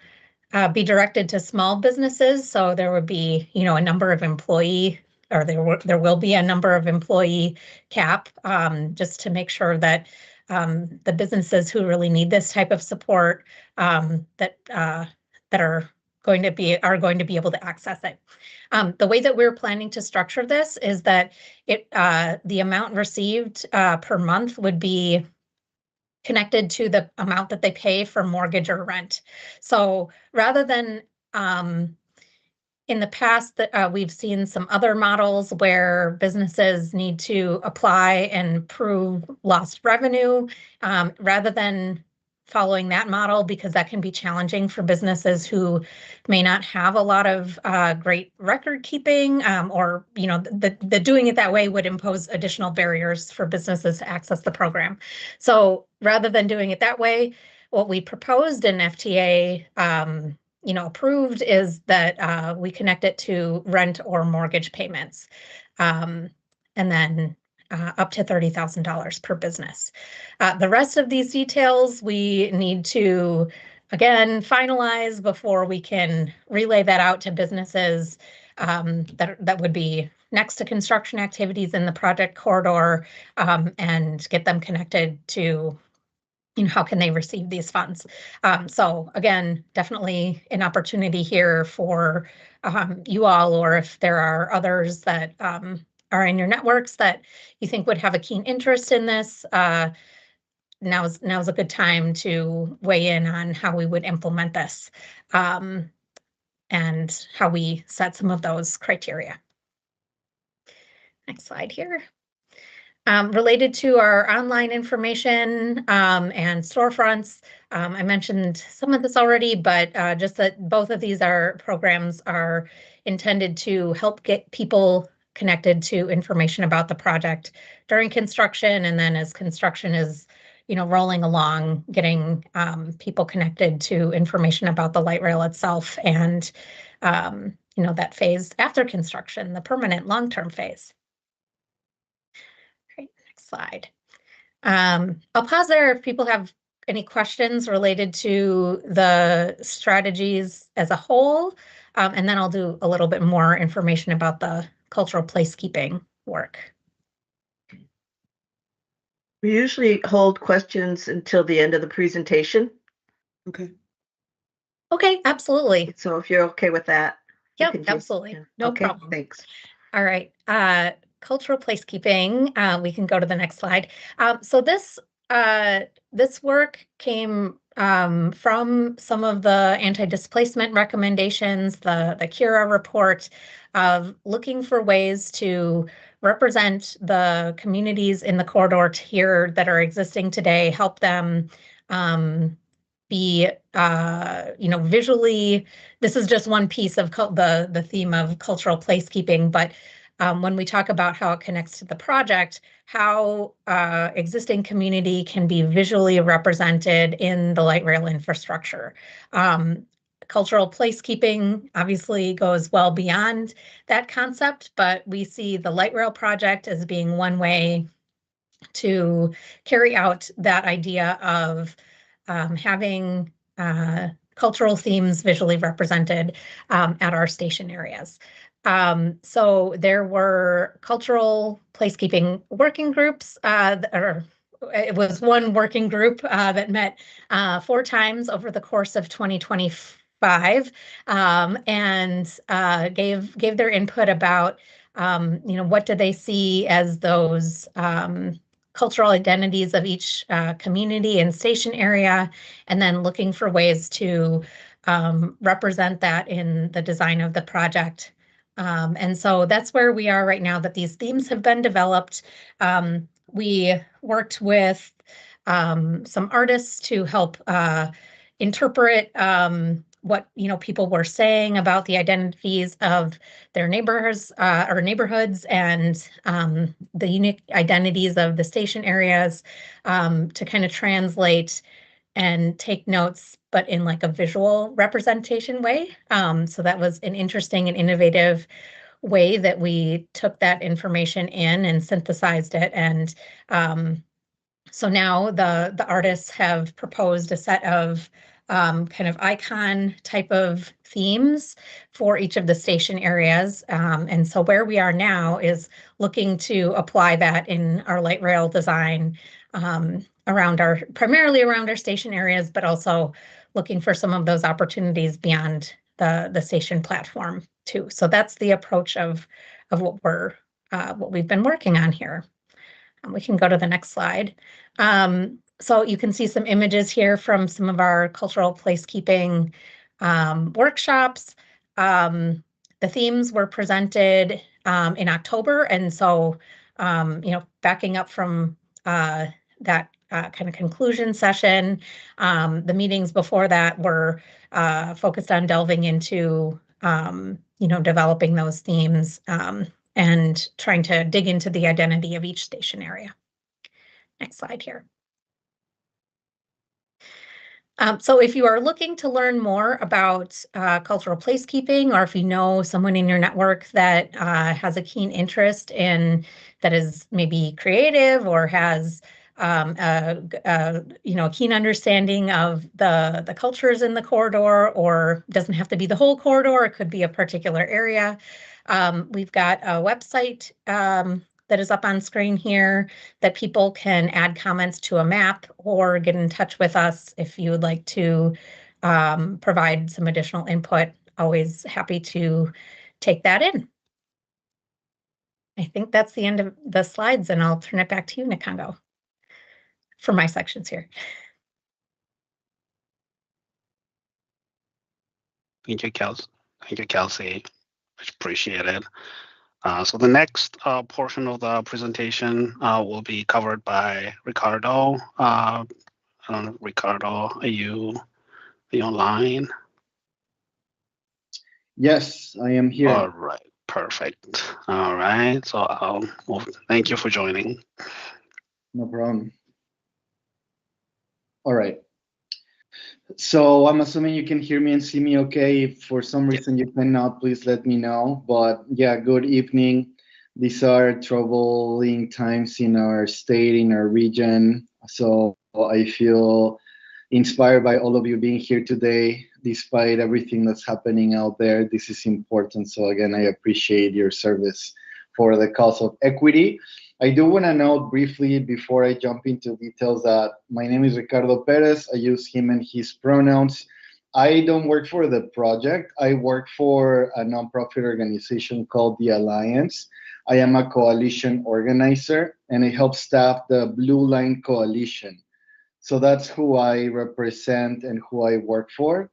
be directed to small businesses. So there would be, a number of employee, or there will be a number of employee cap, just to make sure that the businesses who really need this type of support that are going to be able to access it. The way that we're planning to structure this is that the amount received per month would be connected to the amount that they pay for mortgage or rent. So rather than in the past that we've seen some other models where businesses need to apply and prove lost revenue, rather than following that model, because that can be challenging for businesses who may not have a lot of great record keeping, or the doing it that way would impose additional barriers for businesses to access the program. So rather than doing it that way, what we proposed in FTA approved is that we connect it to rent or mortgage payments, and then up to $30,000 per business. The rest of these details we need to, again, finalize before we can relay that out to businesses that would be next to construction activities in the project corridor, and get them connected to how can they receive these funds. So again, definitely an opportunity here for you all, or if there are others that are in your networks that you think would have a keen interest in this, now's a good time to weigh in on how we would implement this, and how we set some of those criteria. Next slide here. Related to our online information and storefronts, I mentioned some of this already, but just that both of these programs are intended to help get people connected to information about the project during construction, and then as construction is rolling along, getting people connected to information about the light rail itself and that phase after construction, the permanent long-term phase. Slide. I'll pause there if people have any questions related to the strategies as a whole, and then I'll do a little bit more information about the cultural placekeeping work. We usually hold questions until the end of the presentation. Okay. Okay, absolutely. So if you're okay with that. we Yep, can do- absolutely. yeah. No Okay, problem. thanks. All right. Cultural placekeeping. We can go to the next slide. So this work came from some of the anti-displacement recommendations, the Kira report of looking for ways to represent the communities in the corridor here that are existing today, help them be visually. This is just one piece of the theme of cultural placekeeping, but when we talk about how it connects to the project, how existing community can be visually represented in the light rail infrastructure. Cultural placekeeping obviously goes well beyond that concept, but we see the light rail project as being one way to carry out that idea of having cultural themes visually represented at our station areas. So there were cultural placekeeping working groups, it was one working group that met 4 times over the course of 2025 and gave their input about what do they see as those cultural identities of each community and station area, and then looking for ways to represent that in the design of the project. And so that's where we are right now, that these themes have been developed. We worked with some artists to help interpret what people were saying about the identities of their neighbors or neighborhoods and the unique identities of the station areas to kind of translate and take notes, but in like a visual representation way. So that was an interesting and innovative way that we took that information in and synthesized it. And so now the artists have proposed a set of kind of icon type of themes for each of the station areas. And so where we are now is looking to apply that in our light rail design primarily around our station areas, but also looking for some of those opportunities beyond the station platform too. So that's the approach of what we've been working on here. We can go to the next slide. So you can see some images here from some of our cultural placekeeping workshops. The themes were presented in October, and so backing up from that kind of conclusion session, the meetings before that were focused on delving into developing those themes and trying to dig into the identity of each station area. Next slide here. So if you are looking to learn more about cultural placekeeping, or if you know someone in your network that has a keen interest in, that is maybe creative or has a keen understanding of the cultures in the corridor, or doesn't have to be the whole corridor, it could be a particular area. We've got a website that is up on screen here that people can add comments to a map or get in touch with us if you would like to provide some additional input. Always happy to take that in. I think that's the end of the slides, and I'll turn it back to you, Nikongo, for my sections here. Thank you, Kelsey. Thank you, Kelsey. Much appreciated. So the next portion of the presentation will be covered by Ricardo. I don't know, Ricardo, are you online? Yes, I am here. All right, perfect. All right, so thank you for joining. No problem. All right. So I'm assuming you can hear me and see me okay. If for some reason you cannot, please let me know. But yeah, good evening. These are troubling times in our state, in our region. So I feel inspired by all of you being here today, despite everything that's happening out there. This is important. So again, I appreciate your service for the cause of equity. I do want to note briefly before I jump into details that my name is Ricardo Perez. I use him and his pronouns. I don't work for the project. I work for a nonprofit organization called the Alliance. I am a coalition organizer and I help staff the Blue Line Coalition. So that's who I represent and who I work for.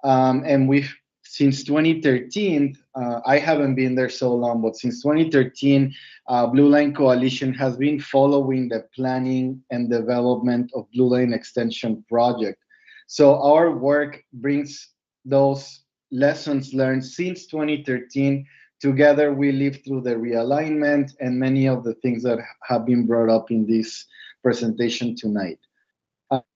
And we've since 2013, I haven't been there so long, but since 2013, Blue Line Coalition has been following the planning and development of Blue Line Extension project. So our work brings those lessons learned since 2013. Together, we lived through the realignment and many of the things that have been brought up in this presentation tonight.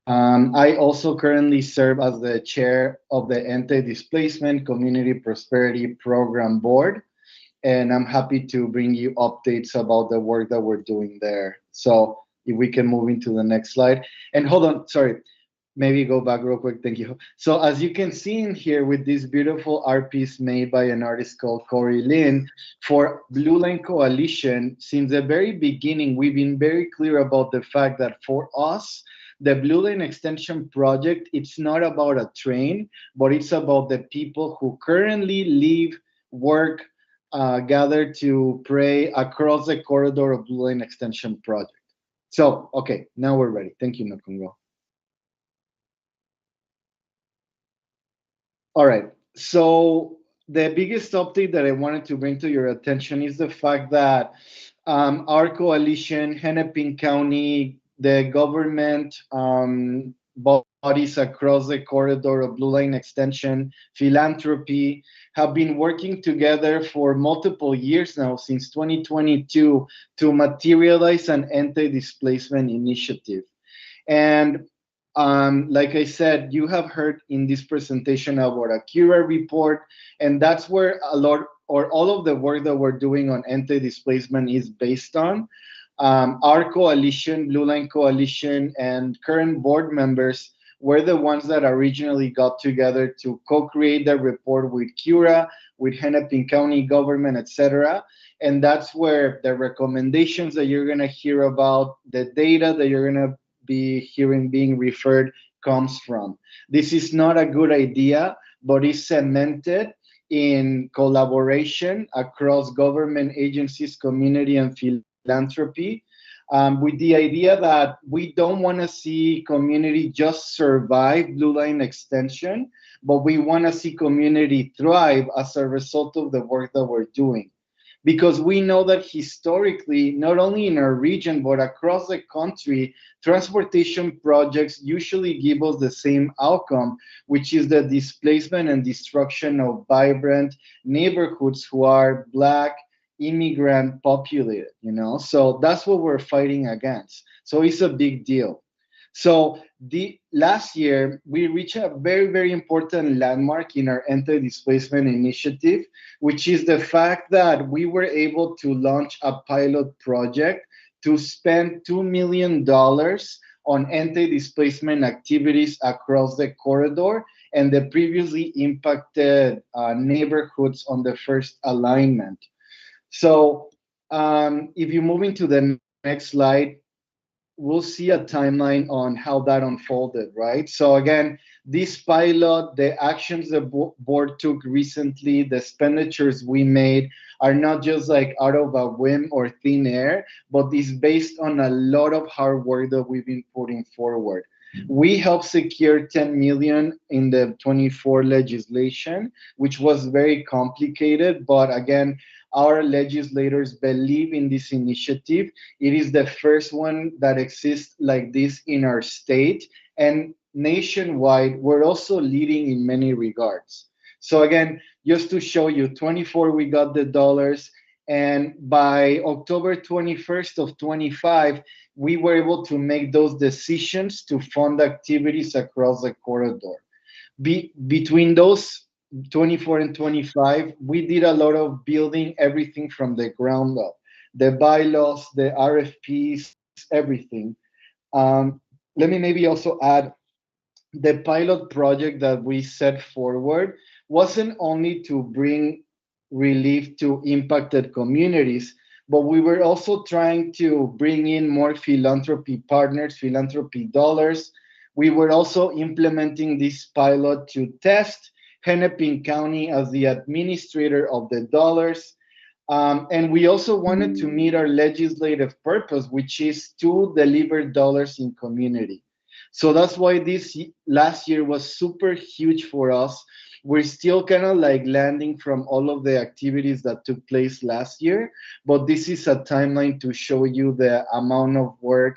I also currently serve as the chair of the Anti-Displacement Community Prosperity Program Board, and I'm happy to bring you updates about the work that we're doing there. So if we can move into the next slide. And hold on, sorry, maybe go back real quick, thank you. So as you can see in here with this beautiful art piece made by an artist called Corey Lynn, for Blue Line Coalition, since the very beginning, we've been very clear about the fact that for us, the Blue Line Extension project, it's not about a train, but it's about the people who currently live, work, gather to pray across the corridor of Blue Line Extension project. So, okay, now we're ready. Thank you, Nakongo. All right, so the biggest update that I wanted to bring to your attention is the fact that our coalition, Hennepin County, the government bodies across the corridor of Blue Line Extension, philanthropy, have been working together for multiple years now, since 2022, to materialize an anti-displacement initiative. And like I said, you have heard in this presentation about a Cura report, and that's where a lot or all of the work that we're doing on anti-displacement is based on. Our coalition, Blue Line Coalition, and current board members were the ones that originally got together to co-create the report with Cura, with Hennepin County government, etc. And that's where the recommendations that you're going to hear about, the data that you're going to be hearing being referred comes from. This is not a good idea, but it's cemented in collaboration across government agencies, community, and philanthropy, with the idea that we don't want to see community just survive Blue Line Extension, but we want to see community thrive as a result of the work that we're doing. Because we know that historically, not only in our region, but across the country, transportation projects usually give us the same outcome, which is the displacement and destruction of vibrant neighborhoods who are Black, immigrant populated, you know? So that's what we're fighting against. So it's a big deal. So the last year, we reached a very, very important landmark in our anti-displacement initiative, which is the fact that we were able to launch a pilot project to spend $2 million on anti-displacement activities across the corridor and the previously impacted neighborhoods on the first alignment. So if you move into the next slide, we'll see a timeline on how that unfolded, right? So again, this pilot, the actions the board took recently, the expenditures we made are not just like out of a whim or thin air, but is based on a lot of hard work that we've been putting forward. We helped secure 10 million in the 24 legislation, which was very complicated, but again, our legislators believe in this initiative. It is the first one that exists like this in our state, and nationwide, we're also leading in many regards. So again, just to show you, 24, we got the dollars, and by October 21st of 25, we were able to make those decisions to fund activities across the corridor. Between those 24 and 25, we did a lot of building everything from the ground up, the bylaws, the RFPs, everything. Let me maybe also add, the pilot project that we set forward wasn't only to bring relief to impacted communities, but we were also trying to bring in more philanthropy partners, philanthropy dollars. We were also implementing this pilot to test Hennepin County as the administrator of the dollars. And we also wanted to meet our legislative purpose, which is to deliver dollars in community. So that's why this last year was super huge for us. We're still kind of like landing from all of the activities that took place last year, but this is a timeline to show you the amount of work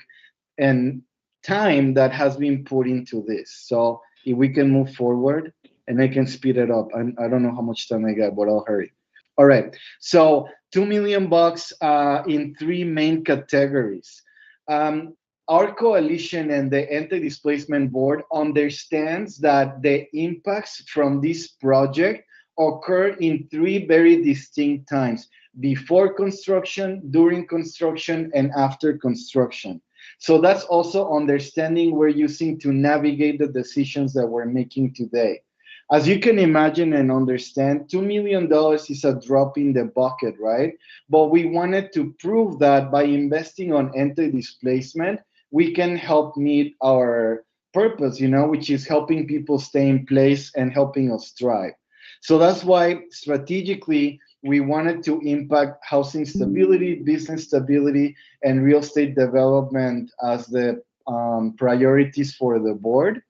and time that has been put into this. So if we can move forward and I can speed it up. I don't know how much time I got, but I'll hurry. All right. So $2 million in three main categories. Our coalition and the Anti-Displacement Board understands that the impacts from this project occur in three very distinct times: before construction, during construction, and after construction. So that's also understanding we're using to navigate the decisions that we're making today. As you can imagine and understand, $2 million is a drop in the bucket, right? But we wanted to prove that by investing on anti-displacement, we can help meet our purpose, which is helping people stay in place and helping us thrive. So that's why strategically, we wanted to impact housing stability, business stability, and real estate development as the priorities for the board.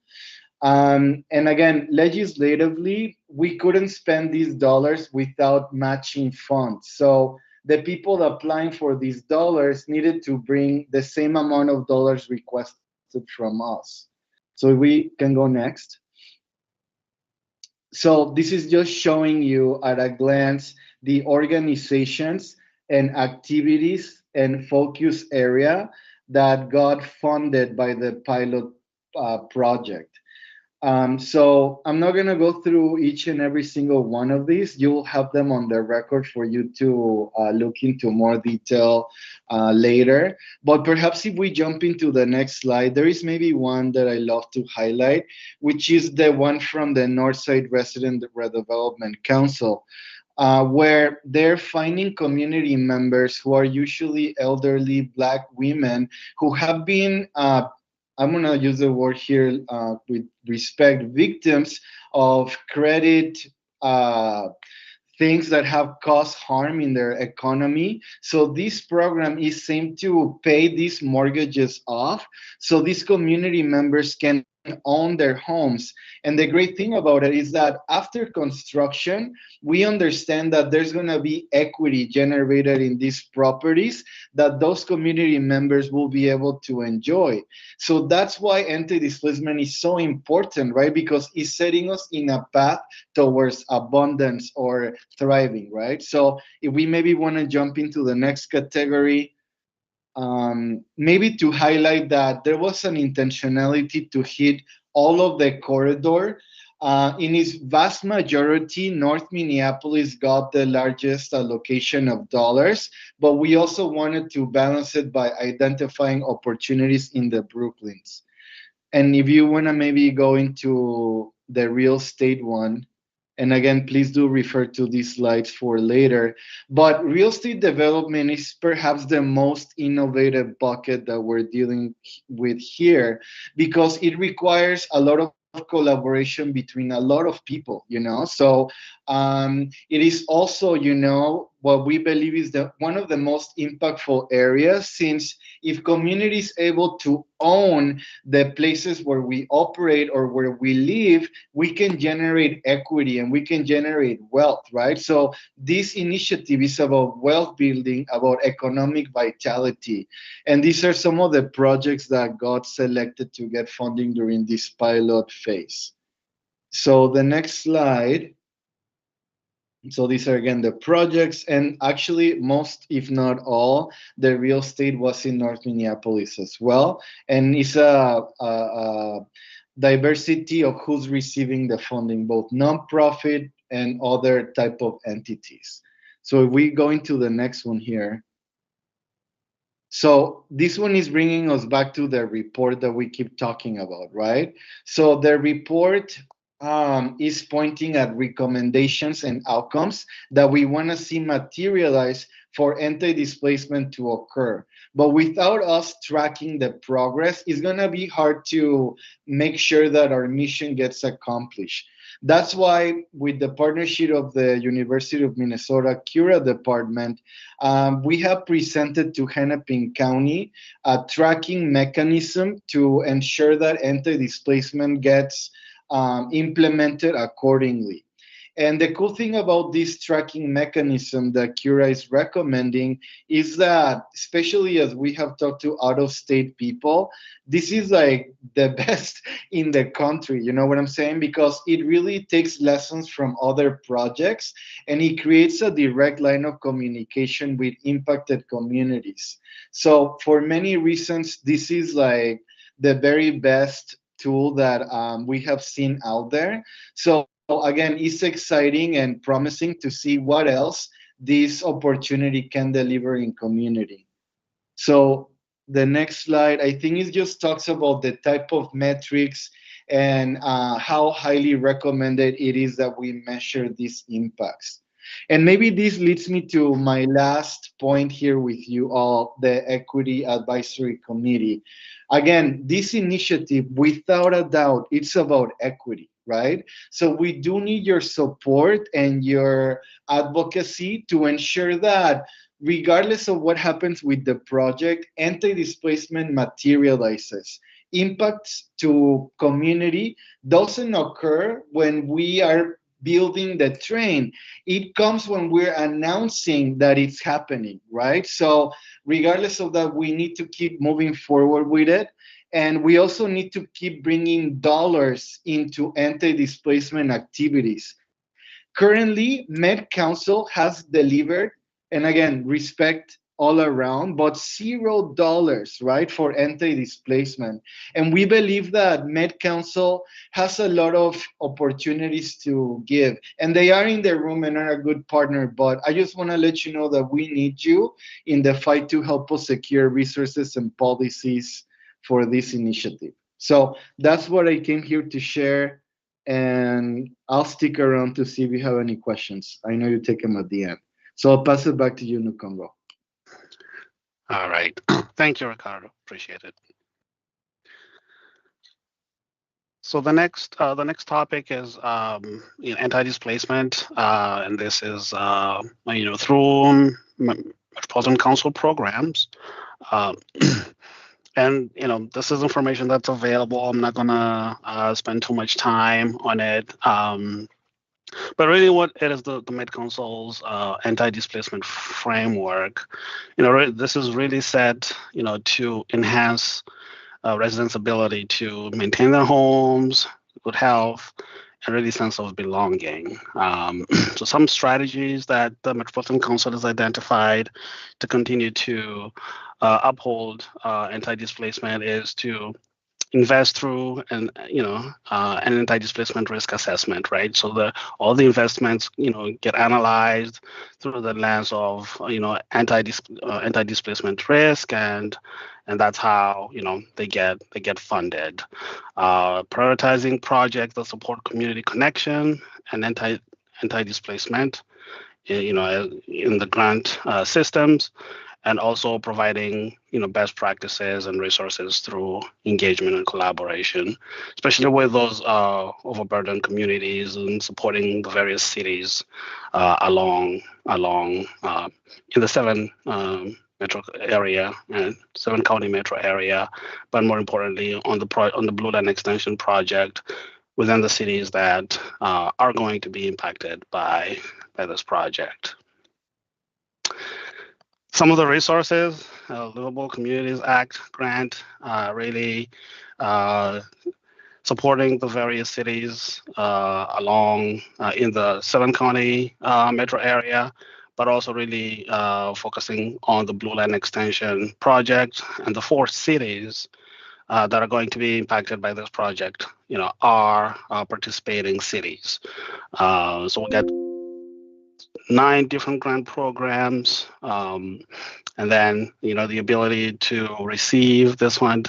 And again, legislatively, we couldn't spend these dollars without matching funds. So the people applying for these dollars needed to bring the same amount of dollars requested from us. So we can go next. So this is just showing you at a glance the organizations and activities and focus area that got funded by the pilot project. So I'm not going to go through each and every single one of these. You'll have them on the record for you to look into more detail later. But perhaps if we jump into the next slide, there is maybe one that I love to highlight, which is the one from the Northside Resident Redevelopment Council, where they're finding community members who are usually elderly Black women who have been I'm going to use the word here with respect, victims of credit things that have caused harm in their economy. So this program is aimed to pay these mortgages off so these community members can own their homes. And the great thing about it is that after construction, we understand that there's going to be equity generated in these properties that those community members will be able to enjoy. So that's why anti-displacement is so important, right? Because it's setting us in a path towards abundance or thriving, right? So if we maybe want to jump into the next category, maybe to highlight that there was an intentionality to hit all of the corridor. In its vast majority, North Minneapolis got the largest allocation of dollars, but we also wanted to balance it by identifying opportunities in the Brooklyns. And if you want to maybe go into the real estate one, and again, please do refer to these slides for later. But real estate development is perhaps the most innovative bucket that we're dealing with here because it requires a lot of collaboration between a lot of people, So it is also, what we believe is that one of the most impactful areas, since if communities able to own the places where we operate or where we live, we can generate equity and we can generate wealth, right? So this initiative is about wealth building, about economic vitality. And these are some of the projects that got selected to get funding during this pilot phase. So the next slide. So these are again the projects, and actually most, if not all, the real estate was in North Minneapolis as well. And it's a diversity of who's receiving the funding, both nonprofit and other type of entities. So if we go into the next one here. So this one is bringing us back to the report that we keep talking about, right? So the report is pointing at recommendations and outcomes that we want to see materialize for anti-displacement to occur. But without us tracking the progress, it's going to be hard to make sure that our mission gets accomplished. That's why, with the partnership of the University of Minnesota Cura Department, we have presented to Hennepin County a tracking mechanism to ensure that anti-displacement gets implemented accordingly. And the cool thing about this tracking mechanism that Cura is recommending is that, especially as we have talked to out-of-state people, this is like the best in the country, you know what I'm saying? Because it really takes lessons from other projects and it creates a direct line of communication with impacted communities. So for many reasons, this is like the very best tool that we have seen out there. So again, it's exciting and promising to see what else this opportunity can deliver in community. So the next slide, I think it just talks about the type of metrics and how highly recommended it is that we measure these impacts. And maybe this leads me to my last point here with you all, the Equity Advisory Committee. Again, this initiative, without a doubt, it's about equity, right? So we do need your support and your advocacy to ensure that regardless of what happens with the project, anti-displacement materializes. Impacts to community doesn't occur when we are building the train. It comes when we're announcing that it's happening, right? So regardless of that, we need to keep moving forward with it. And we also need to keep bringing dollars into anti-displacement activities. Currently, Met Council has delivered, and again, respect all around, but $0, right, for anti-displacement. And we believe that Met Council has a lot of opportunities to give. And they are in the room and are a good partner, but I just want to let you know that we need you in the fight to help us secure resources and policies for this initiative. So that's what I came here to share, and I'll stick around to see if you have any questions. I know you take them at the end. So I'll pass it back to you, Nukongo. All right. Thank you, Ricardo. Appreciate it. So the next topic is anti-displacement, and this is through Metropolitan Council programs. And this is information that's available. I'm not gonna spend too much time on it. But really, what it is, the Met Council's anti-displacement framework. This is really set, to enhance residents' ability to maintain their homes, good health, and really sense of belonging. So some strategies that the Metropolitan Council has identified to continue to uphold anti-displacement is to invest through an anti-displacement risk assessment, right? So all the investments, get analyzed through the lens of anti-displacement risk, and that's how they get funded. Prioritizing projects that support community connection and anti-displacement, in the grant systems, and also providing best practices and resources through engagement and collaboration, especially with those overburdened communities, and supporting the various cities along in the 7 metro area and 7 county metro area, but more importantly on the Blue Line Extension project within the cities that are going to be impacted by this project. Some of the resources, Livable Communities Act grant, really supporting the various cities along in the 7 county metro area, but also really focusing on the Blue Line Extension project, and the 4 cities that are going to be impacted by this project, are participating cities. So we got 9 different grant programs, and then the ability to receive this one.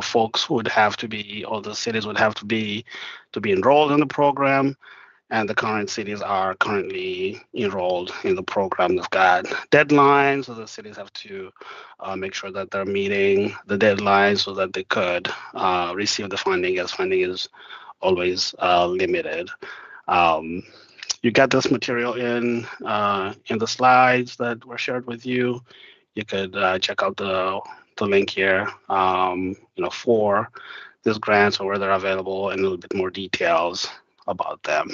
Folks would have to be, or the cities would have to be enrolled in the program, and the current cities are currently enrolled in the program. They've got deadlines, so the cities have to make sure that they're meeting the deadlines so that they could receive the funding, as funding is always limited. You got this material in the slides that were shared with you. You could check out the link here, for these grants or where they're available and a little bit more details about them.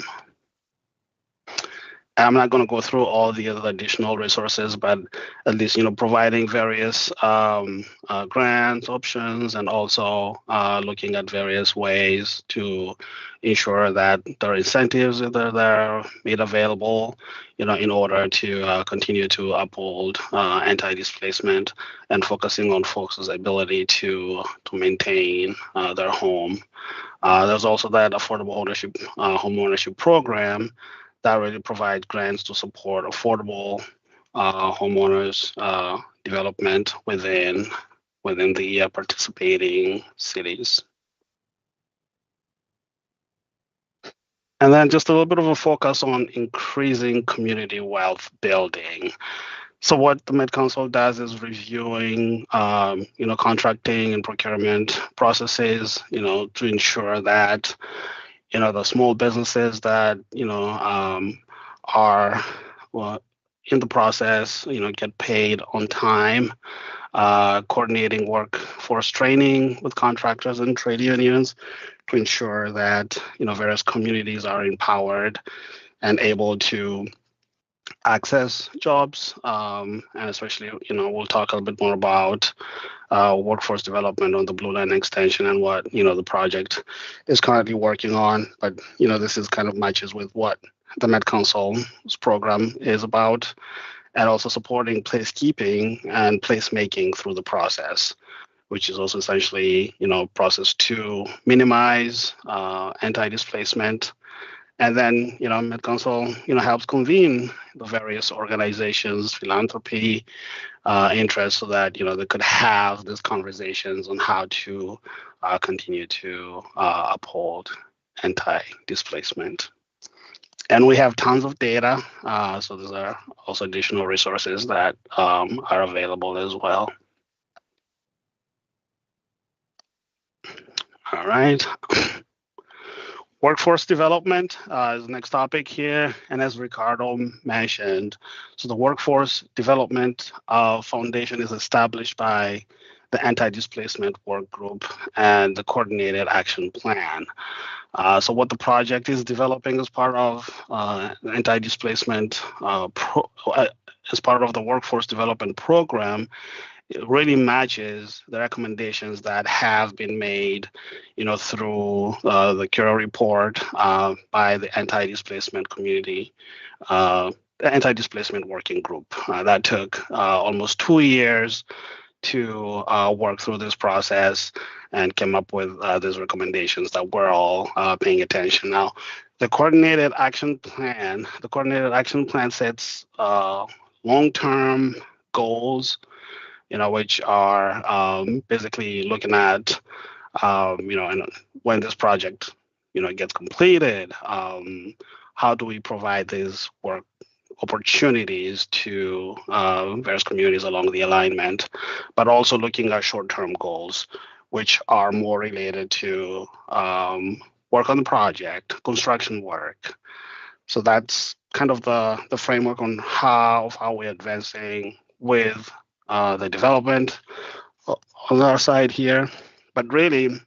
I'm not going to go through all the other additional resources, but at least, providing various grant options and also looking at various ways to ensure that there are incentives that are made available, in order to continue to uphold anti-displacement and focusing on folks' ability to maintain their home. There's also that affordable ownership, home ownership program that really provides grants to support affordable homeowners development within the participating cities. And then just a little bit of a focus on increasing community wealth building. So what the Met Council does is reviewing, contracting and procurement processes, to ensure that the small businesses that are in the process get paid on time, coordinating workforce training with contractors and trade unions to ensure that various communities are empowered and able to access jobs, and especially we'll talk a little bit more about workforce development on the Blue Line extension and what the project is currently working on. But this is kind of matches with what the Met Council's program is about, and also supporting placekeeping and placemaking through the process, which is also essentially process to minimize anti-displacement. And then, Met Council, helps convene the various organizations, philanthropy, interests, so that, they could have these conversations on how to continue to uphold anti-displacement. And we have tons of data. So these are also additional resources that are available as well. All right. Workforce development is the next topic here. And as Ricardo mentioned, so the Workforce Development Foundation is established by the Anti-Displacement Work Group and the Coordinated Action Plan. So what the project is developing as part of anti-displacement, as part of the Workforce Development Program, it really matches the recommendations that have been made, through the Cura report by the anti-displacement community, the anti-displacement working group. That took almost 2 years to work through this process and came up with these recommendations that we're all paying attention now. The coordinated action plan sets long-term goals, which are basically looking at, and when this project, gets completed, how do we provide these work opportunities to various communities along the alignment, but also looking at short-term goals, which are more related to work on the project, construction work. So that's kind of the framework on how we're advancing with the development on our side here. But really,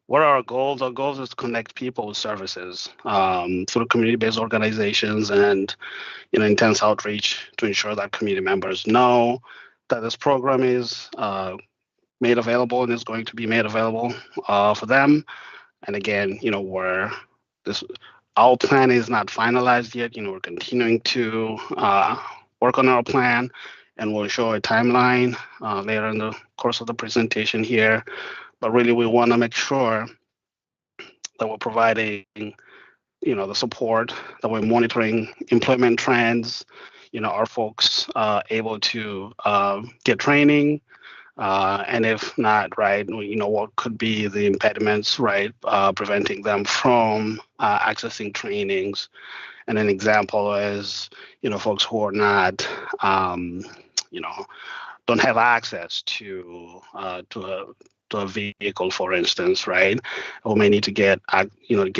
what are our goals? Our goals is to connect people with services through community-based organizations and intense outreach to ensure that community members know that this program is made available and is going to be made available for them. And again, our plan is not finalized yet. We're continuing to work on our plan, and we'll show a timeline later in the course of the presentation here. But really, we want to make sure that we're providing, the support, that we're monitoring employment trends, our folks able to get training, And if not, right, what could be the impediments, right, preventing them from accessing trainings. And an example is, folks who are not, don't have access to a vehicle, for instance, right? Or may need to get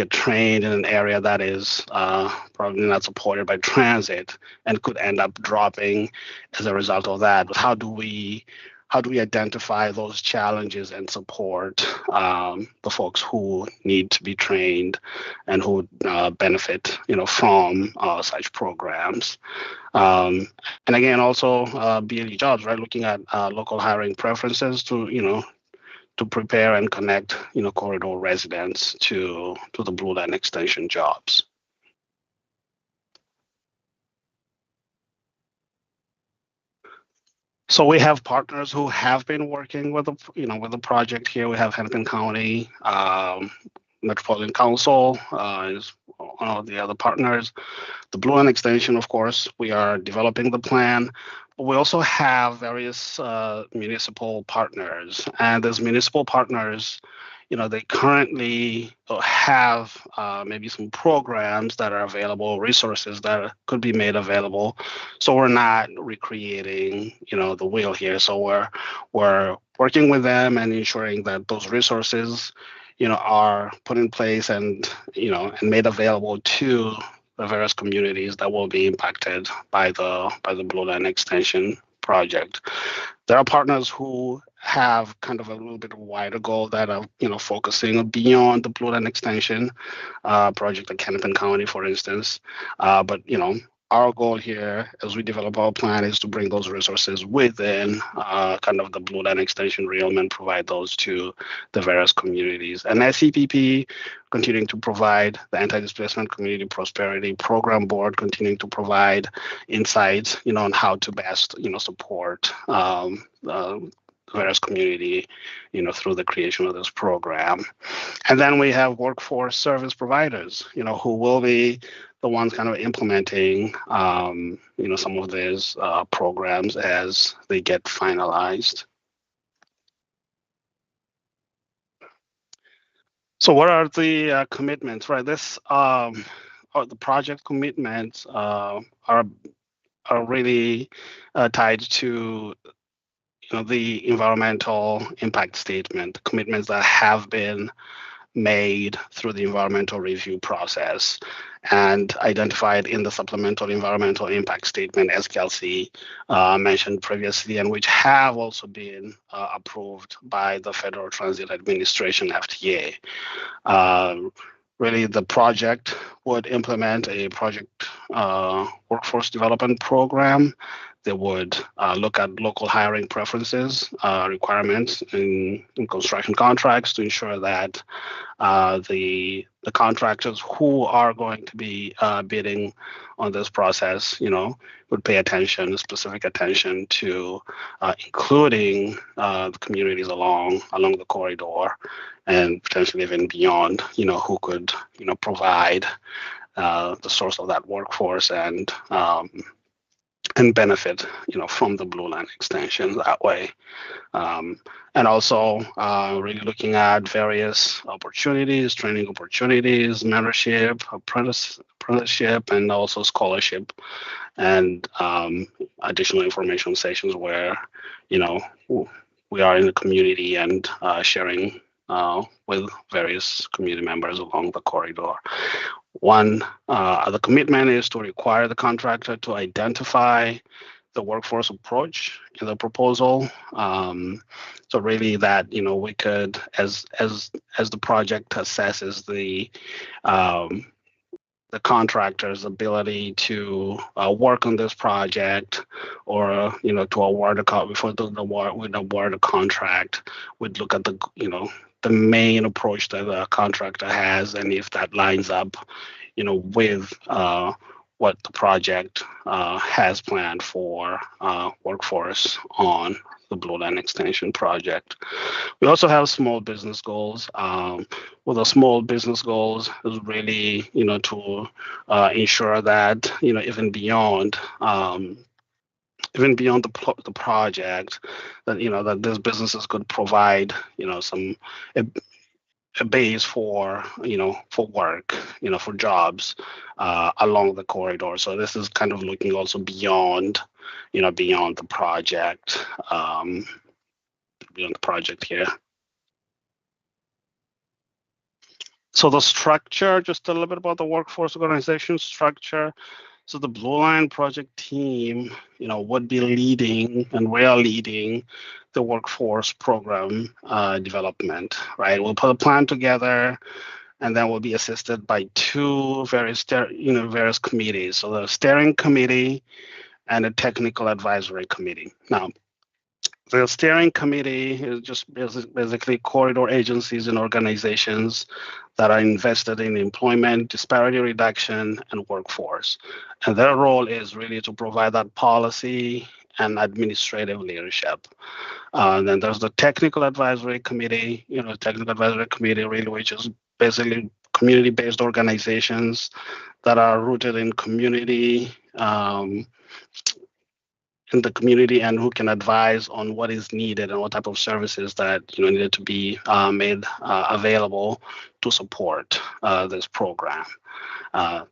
trained in an area that is probably not supported by transit and could end up dropping as a result of that. But how do we identify those challenges and support the folks who need to be trained and who benefit, from such programs? And again, also BLE jobs, right? Looking at local hiring preferences to prepare and connect, corridor residents to the Blue Line Extension jobs. So we have partners who have been working with the project here. We have Hennepin County, Metropolitan Council is one of the other partners. The Blue Line Extension, of course, we are developing the plan. But we also have various municipal partners, and those municipal partners, they currently have maybe some programs that are available, resources that could be made available. So we're not recreating, the wheel here. So we're working with them and ensuring that those resources, are put in place and made available to the various communities that will be impacted by the Blue Line Extension project. There are partners who have kind of a little bit wider goal that are, focusing beyond the Blue Line Extension project, like Hennepin County, for instance. But our goal here, as we develop our plan, is to bring those resources within kind of the Blue Line Extension realm and provide those to the various communities. And SCPP continuing to provide the Anti-Displacement Community Prosperity Program Board, continuing to provide insights, on how to best, support various community, through the creation of this program. And then we have workforce service providers, who will be the ones kind of implementing, some of these programs as they get finalized. So what are the commitments, right? The project commitments are really tied to the environmental impact statement, commitments that have been made through the environmental review process and identified in the supplemental environmental impact statement, as Kelsey mentioned previously, and which have also been approved by the Federal Transit Administration, FTA. Really, the project would implement a project workforce development program. They would look at local hiring preferences, requirements in construction contracts to ensure that the contractors who are going to be bidding on this process, would pay specific attention to including the communities along the corridor and potentially even beyond, who could, provide the source of that workforce and benefit, from the Blue Line Extension that way. And also really looking at various opportunities, training opportunities, mentorship, apprenticeship, and also scholarship, and additional information sessions where, we are in the community and sharing with various community members along the corridor. One other commitment is to require the contractor to identify the workforce approach in the proposal. So really that, we could, as the project assesses the contractor's ability to work on this project, or to award a contract, we'd look at the main approach that the contractor has, and if that lines up, with what the project has planned for workforce on the Blue Line Extension project. We also have small business goals. With the small business goals is really, to ensure that, even beyond even beyond the project, that that these businesses could provide some a base for for work, for jobs along the corridor. So this is kind of looking also beyond beyond the project, here. So the structure, just a little bit about the workforce organization structure. So the Blue Line project team, would be leading, and we are leading the workforce program development, right? We'll put a plan together, and then we'll be assisted by two various committees. So the steering committee and a technical advisory committee. Now, the steering committee is just basically corridor agencies and organizations that are invested in employment, disparity reduction, and workforce. And their role is really to provide that policy and administrative leadership. And then there's the technical advisory committee, technical advisory committee really, which is basically community-based organizations that are rooted in community, in the community, and who can advise on what is needed and what type of services that needed to be made available to support this program.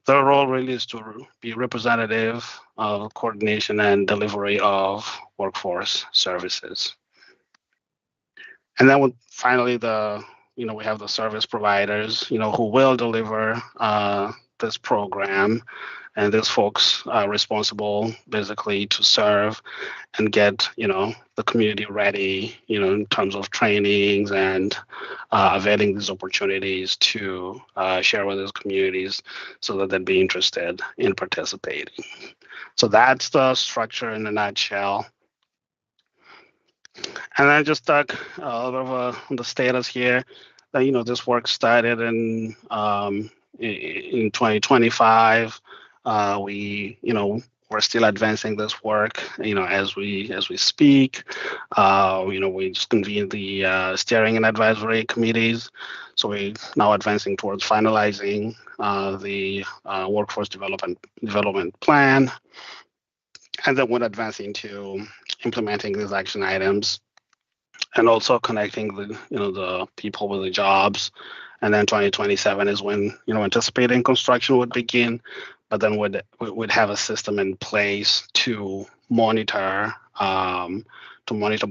Their role really is to be representative of coordination and delivery of workforce services. And then finally, we have the service providers, who will deliver this program. And these folks are responsible basically to serve and get, the community ready, in terms of trainings and availing these opportunities to share with those communities so that they'd be interested in participating. So that's the structure in a nutshell. And then just talk a little bit of the status here. That this work started in 2025. We're still advancing this work, as we speak. We just convened the steering and advisory committees. So we're now advancing towards finalizing the workforce development plan. And then we're advancing to implementing these action items and also connecting the people with the jobs. And then 2027 is when anticipating construction would begin, but then we'd have a system in place to monitor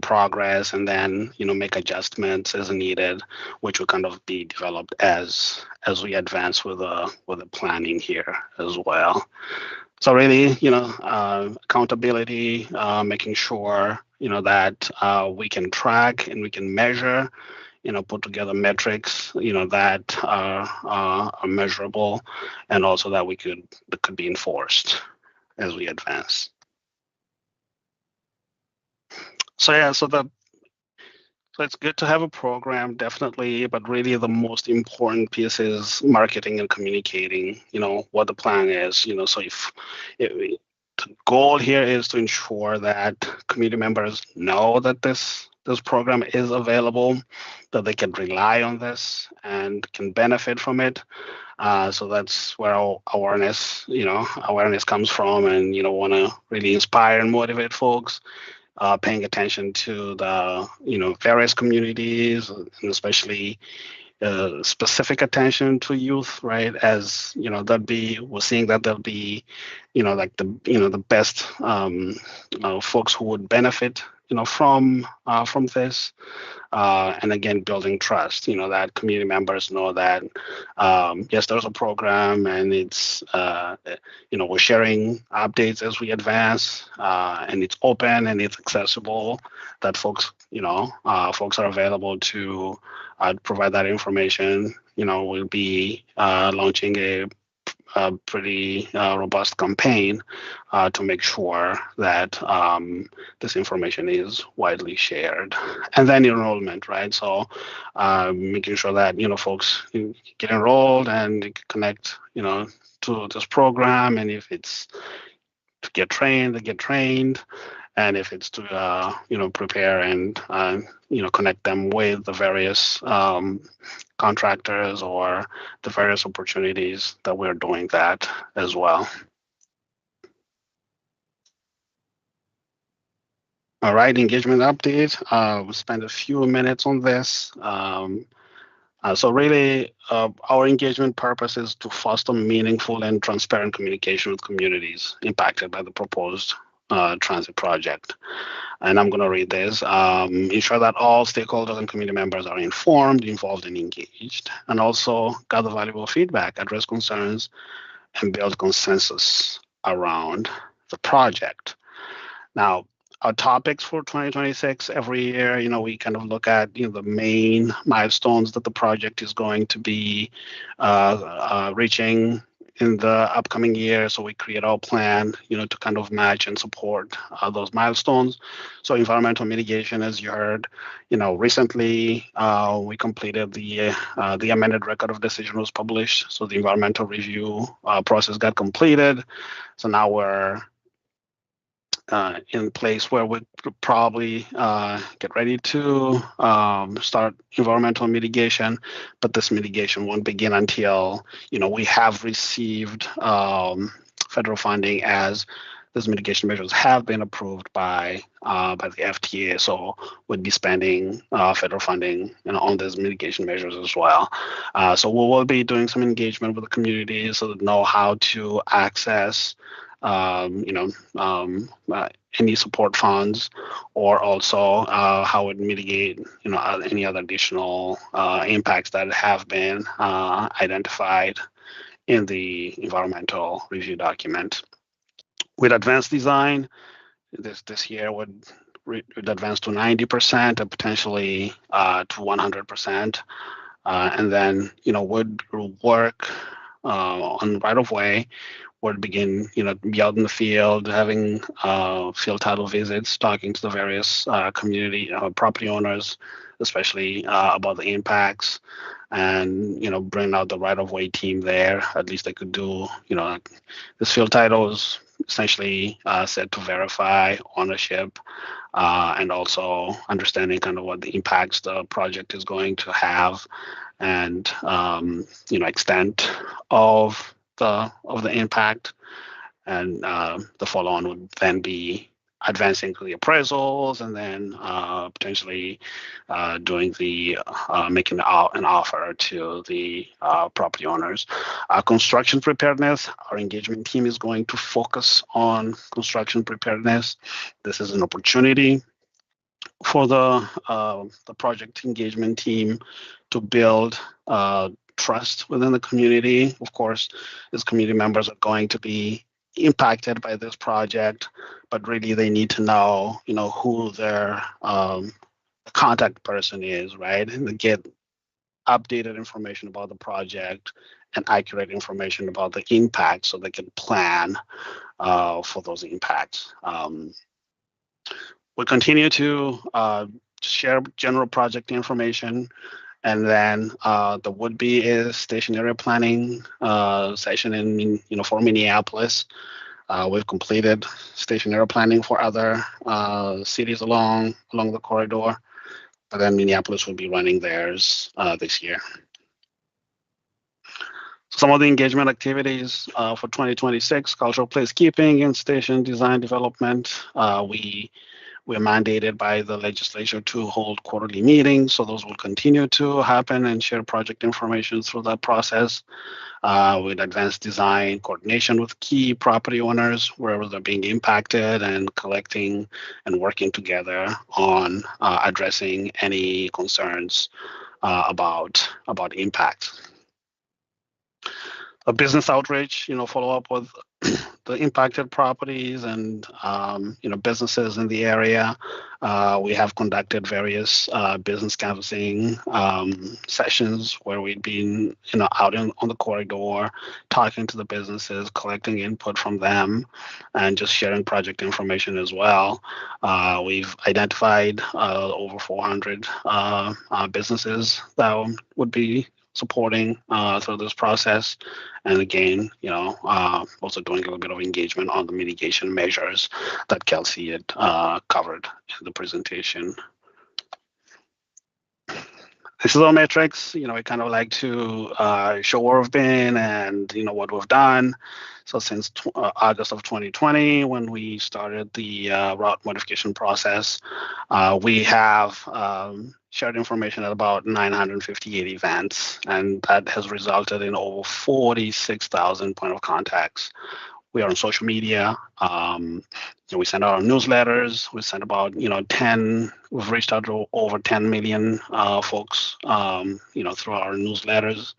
progress, and then make adjustments as needed, which will kind of be developed as we advance with the planning here as well. So really, accountability, making sure that we can track and we can measure, put together metrics, that are measurable, and also that could be enforced as we advance. So yeah, so it's good to have a program, definitely, but really the most important piece is marketing and communicating, what the plan is, so if the goal here is to ensure that community members know that this program is available, that they can rely on this and can benefit from it. So that's where our awareness comes from, and want to really inspire and motivate folks. Paying attention to the various communities, and especially specific attention to youth, right? As we're seeing that there'll be like the best folks who would benefit from this. And again, building trust, that community members know that, yes, there's a program, and it's, we're sharing updates as we advance, and it's open and it's accessible, that folks are available to provide that information. We'll be launching a pretty robust campaign to make sure that this information is widely shared. And then enrollment, right? So making sure that folks get enrolled and connect to this program, and if it's to get trained, they get trained. And if it's to prepare and connect them with the various contractors or the various opportunities, that we're doing that as well. All right, engagement update. We'll spend a few minutes on this. So really, our engagement purpose is to foster meaningful and transparent communication with communities impacted by the proposed transit project. And I'm going to read this. Ensure that all stakeholders and community members are informed, involved, and engaged, and also gather valuable feedback, address concerns, and build consensus around the project. Now, our topics for 2026 every year, we kind of look at the main milestones that the project is going to be reaching in the upcoming year. So we create our plan, to kind of match and support those milestones. So environmental mitigation, as you heard, recently we completed the amended record of decision was published. So the environmental review process got completed. So now we're in place where we could probably get ready to start environmental mitigation, but this mitigation won't begin until we have received federal funding, as those mitigation measures have been approved by the FTA. So we'd be spending federal funding on those mitigation measures as well. So we will be doing some engagement with the community so they know how to access any support funds, or also how it mitigate any other additional impacts that have been identified in the environmental review document. With advanced design, this year would advance to 90% and potentially to 100%, and then would work on right of way, would begin, be out in the field, having field title visits, talking to the various community property owners, especially about the impacts, and bring out the right-of-way team there. At least they could do, this field title is essentially set to verify ownership, and also understanding kind of what the impacts the project is going to have, and extent of the impact. And the follow-on would then be advancing to the appraisals, and then potentially doing making an offer to the property owners. Construction preparedness, our engagement team is going to focus on construction preparedness. This is an opportunity for the project engagement team to build trust within the community. Of course, as community members are going to be impacted by this project, but really they need to know, who their contact person is, right? And they get updated information about the project and accurate information about the impact, so they can plan for those impacts. We continue to share general project information. And then there would be a station area planning session for Minneapolis. We've completed station area planning for other cities along the corridor, but then Minneapolis will be running theirs this year. Some of the engagement activities for 2026: cultural placekeeping and station design development. We're mandated by the legislature to hold quarterly meetings, so those will continue to happen, and share project information through that process. With advanced design coordination with key property owners wherever they're being impacted, and collecting and working together on addressing any concerns about impact. A business outreach, follow up with the impacted properties and businesses in the area. We have conducted various business canvassing sessions where we've been out on the corridor, talking to the businesses, collecting input from them, and just sharing project information as well. We've identified over 400 businesses that would be supporting through this process. And again, also doing a little bit of engagement on the mitigation measures that Kelsey had covered in the presentation. This is our metrics. We kind of like to show where we've been and what we've done. So since August of 2020, when we started the route modification process, we have shared information at about 958 events, and that has resulted in over 46,000 point of contacts. We are on social media. We send out our newsletters. We send about 10. We've reached out to over 10 million folks, through our newsletters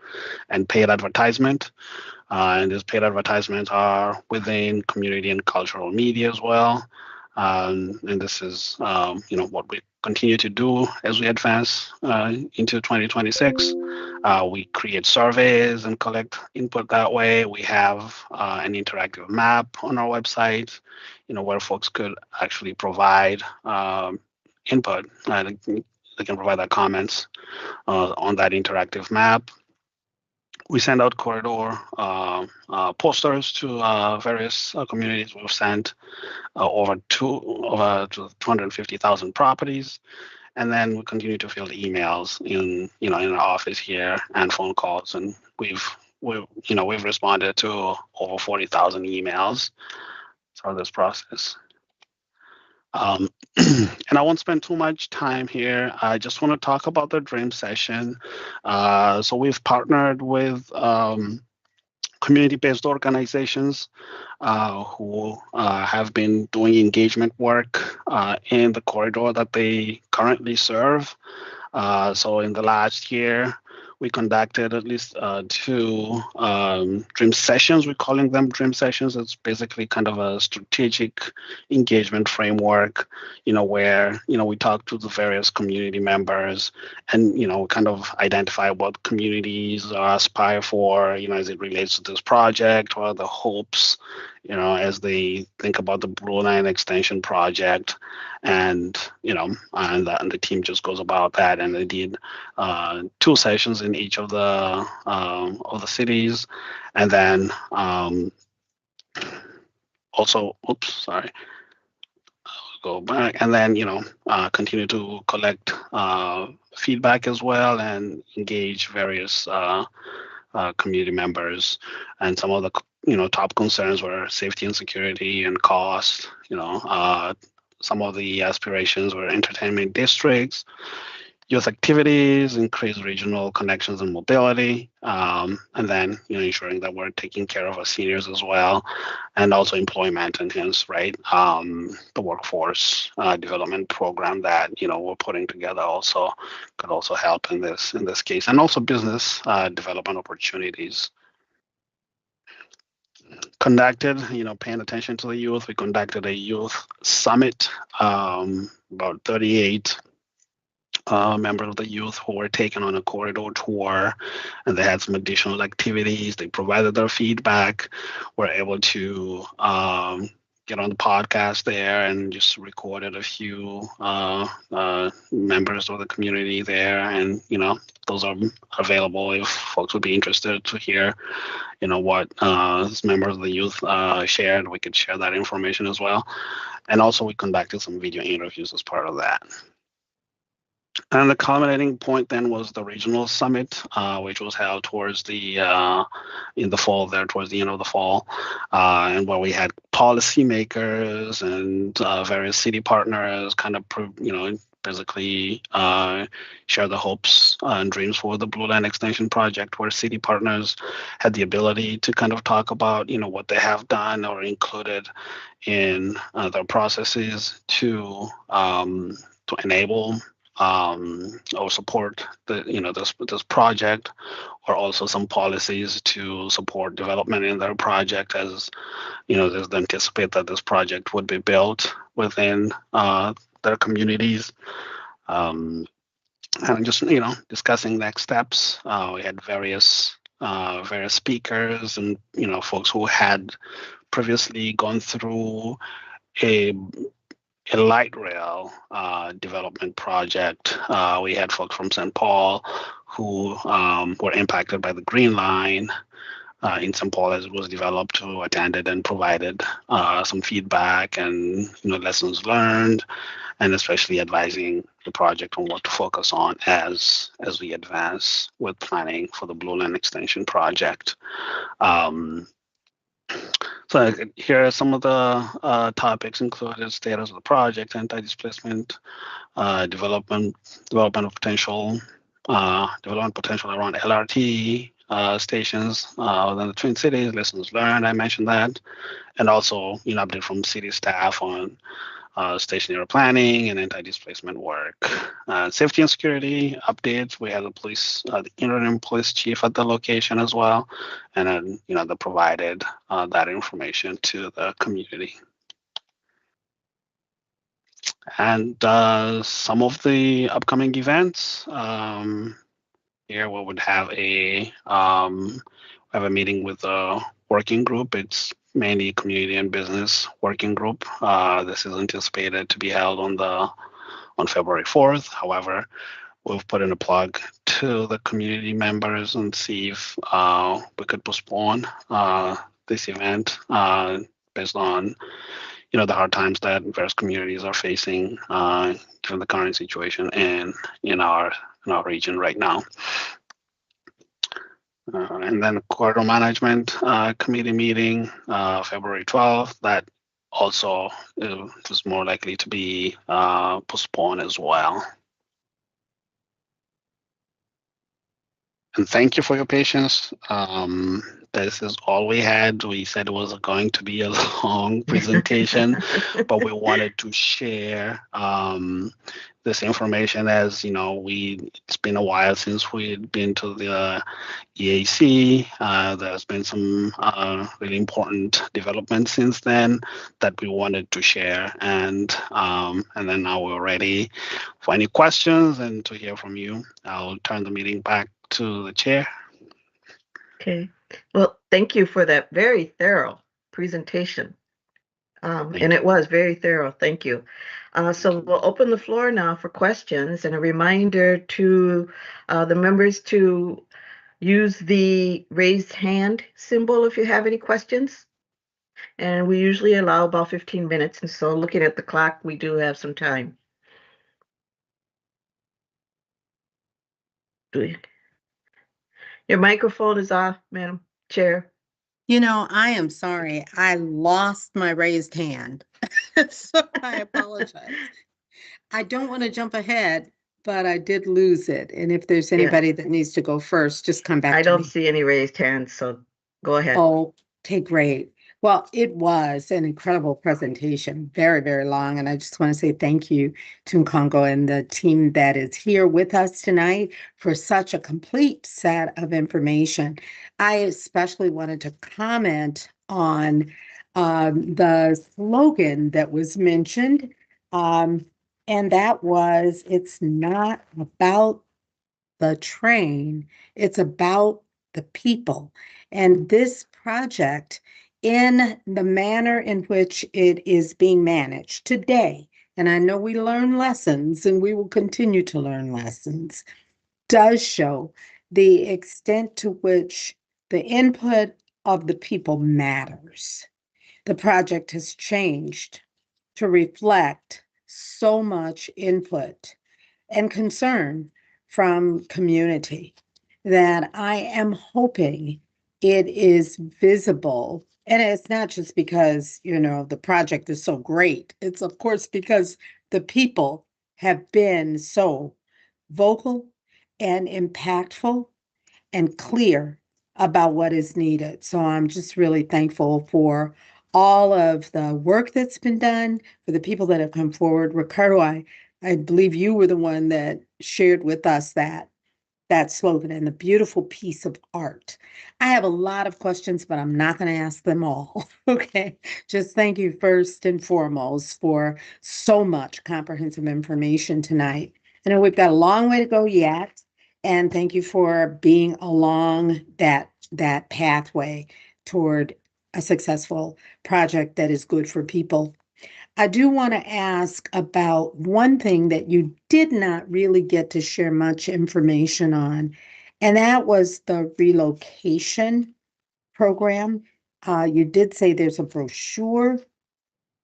and paid advertisement. And these paid advertisements are within community and cultural media as well. And this is, what we continue to do as we advance into 2026. We create surveys and collect input that way. We have an interactive map on our website, where folks could actually provide input. They can provide their comments on that interactive map. We send out corridor posters to various communities. We've sent over 250,000 properties, and then we continue to field emails in our office here and phone calls, and we've responded to over 40,000 emails through this process. And I won't spend too much time here. I just want to talk about the dream session. So we've partnered with community-based organizations who have been doing engagement work in the corridor that they currently serve. So in the last year, we conducted at least 2 dream sessions. We're calling them dream sessions. It's basically kind of a strategic engagement framework, where, we talk to the various community members and, kind of identify what communities aspire for, as it relates to this project, what are the hopes, as they think about the Blue Line Extension project. And and the team just goes about that, and they did 2 sessions in each of the cities, and then also, go back, and then continue to collect feedback as well and engage various community members. And some of the top concerns were safety and security and cost. Some of the aspirations were entertainment districts, youth activities, increased regional connections and mobility, and then ensuring that we're taking care of our seniors as well, and also employment, and hence, right, the workforce development program that we're putting together also could also help in this case, and also business development opportunities. Conducted, paying attention to the youth. We conducted a youth summit, about 38 members of the youth who were taken on a corridor tour, and they had some additional activities. They provided their feedback. We're able to get on the podcast there and just recorded a few members of the community there, and those are available if folks would be interested to hear what members of the youth shared. We could share that information as well. And also we conducted some video interviews as part of that. And the culminating point then was the regional summit, which was held towards the in the fall there, towards the end of the fall, and where we had policymakers and various city partners kind of basically share the hopes and dreams for the Blue Line Extension project, where city partners had the ability to kind of talk about what they have done or included in their processes to enable or support this project, or also some policies to support development in their project, as they anticipate that this project would be built within their communities. And just discussing next steps. We had various speakers and folks who had previously gone through a light rail development project. We had folks from St. Paul who were impacted by the Green Line. in St. Paul as it was developed, who attended and provided some feedback and lessons learned, and especially advising the project on what to focus on as we advance with planning for the Blue Line Extension project. So here are some of the topics included: status of the project, anti-displacement, development of potential, development potential around LRT stations within the Twin Cities, lessons learned. I mentioned that, and also update from city staff on stationary planning and anti-displacement work. Safety and security updates. We had the interim police chief at the location as well, and then they provided that information to the community. And some of the upcoming events. Here we would have a meeting with a working group. It's mainly community and business working group. This is anticipated to be held on February 4th. However, we've put in a plug to the community members and see if we could postpone this event based on the hard times that various communities are facing given the current situation in our region right now. And then corridor management committee meeting, February 12th. That also is more likely to be postponed as well. And thank you for your patience. This is all we had. We said it was going to be a long presentation, but we wanted to share this information as it's been a while since we'd been to the EAC. There's been some really important developments since then that we wanted to share, and then now we're ready for any questions and to hear from you. I'll turn the meeting back to the chair. Okay. Well, thank you for that very thorough presentation. And it was very thorough. Thank you. So we'll open the floor now for questions, and a reminder to the members to use the raised hand symbol if you have any questions. And we usually allow about 15 minutes. And so looking at the clock, we do have some time. Your microphone is off, Madam Chair. I am sorry. I lost my raised hand. So I apologize. I don't want to jump ahead, but I did lose it. And if there's anybody that needs to go first, just come back to me. I don't see any raised hands, so go ahead. Oh, okay, great. Well, it was an incredible presentation, very, very long. And I just want to say thank you to Nkongo and the team that is here with us tonight for such a complete set of information. I especially wanted to comment on the slogan that was mentioned, and that was, it's not about the train, it's about the people. And this project, in the manner in which it is being managed today, and I know we learn lessons and we will continue to learn lessons, does show the extent to which the input of the people matters. The project has changed to reflect so much input and concern from community that I am hoping it is visible. And it's not just because, the project is so great. It's of course because the people have been so vocal and impactful and clear about what is needed. So I'm just really thankful for all of the work that's been done, for the people that have come forward. Ricardo, I believe you were the one that shared with us that slogan and the beautiful piece of art. I have a lot of questions, but I'm not going to ask them all. Okay. Just thank you first and foremost for so much comprehensive information tonight. I know we've got a long way to go yet. And thank you for being along that pathway toward a successful project that is good for people. I do want to ask about one thing that you did not really get to share much information on, and that was the relocation program. You did say there's a brochure.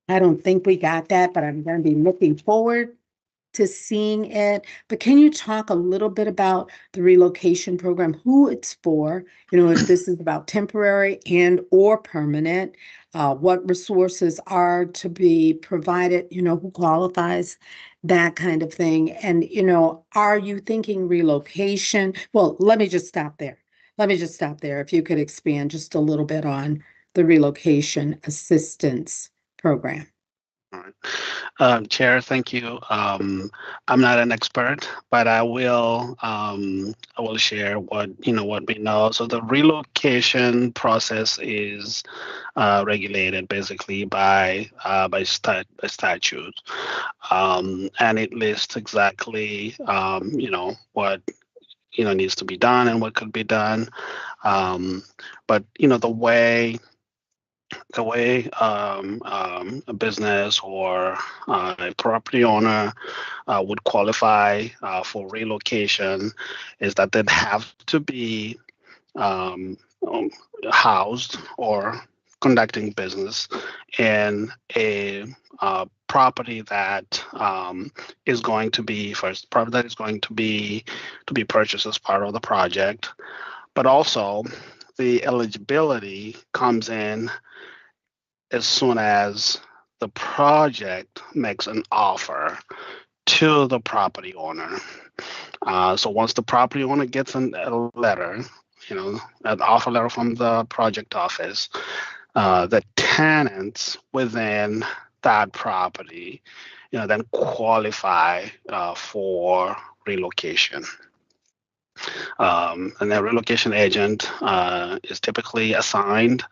I don't think we got that, but I'm going to be looking forward to seeing it. But can you talk a little bit about the relocation program, who it's for, if this is about temporary and or permanent, what resources are to be provided, who qualifies, that kind of thing. And, are you thinking relocation? Well, let me just stop there. If you could expand just a little bit on the relocation assistance program. All right. Chair, thank you. I'm not an expert, but I will share what we know. So the relocation process is regulated basically by statute, and it lists exactly what needs to be done and what could be done. But the way a business or a property owner would qualify for relocation is that they'd have to be housed or conducting business in a property that is going to be purchased as part of the project, but also the eligibility comes in as soon as the project makes an offer to the property owner. So once the property owner gets a letter, an offer letter from the project office, the tenants within that property, then qualify for relocation. And the relocation agent is typically assigned,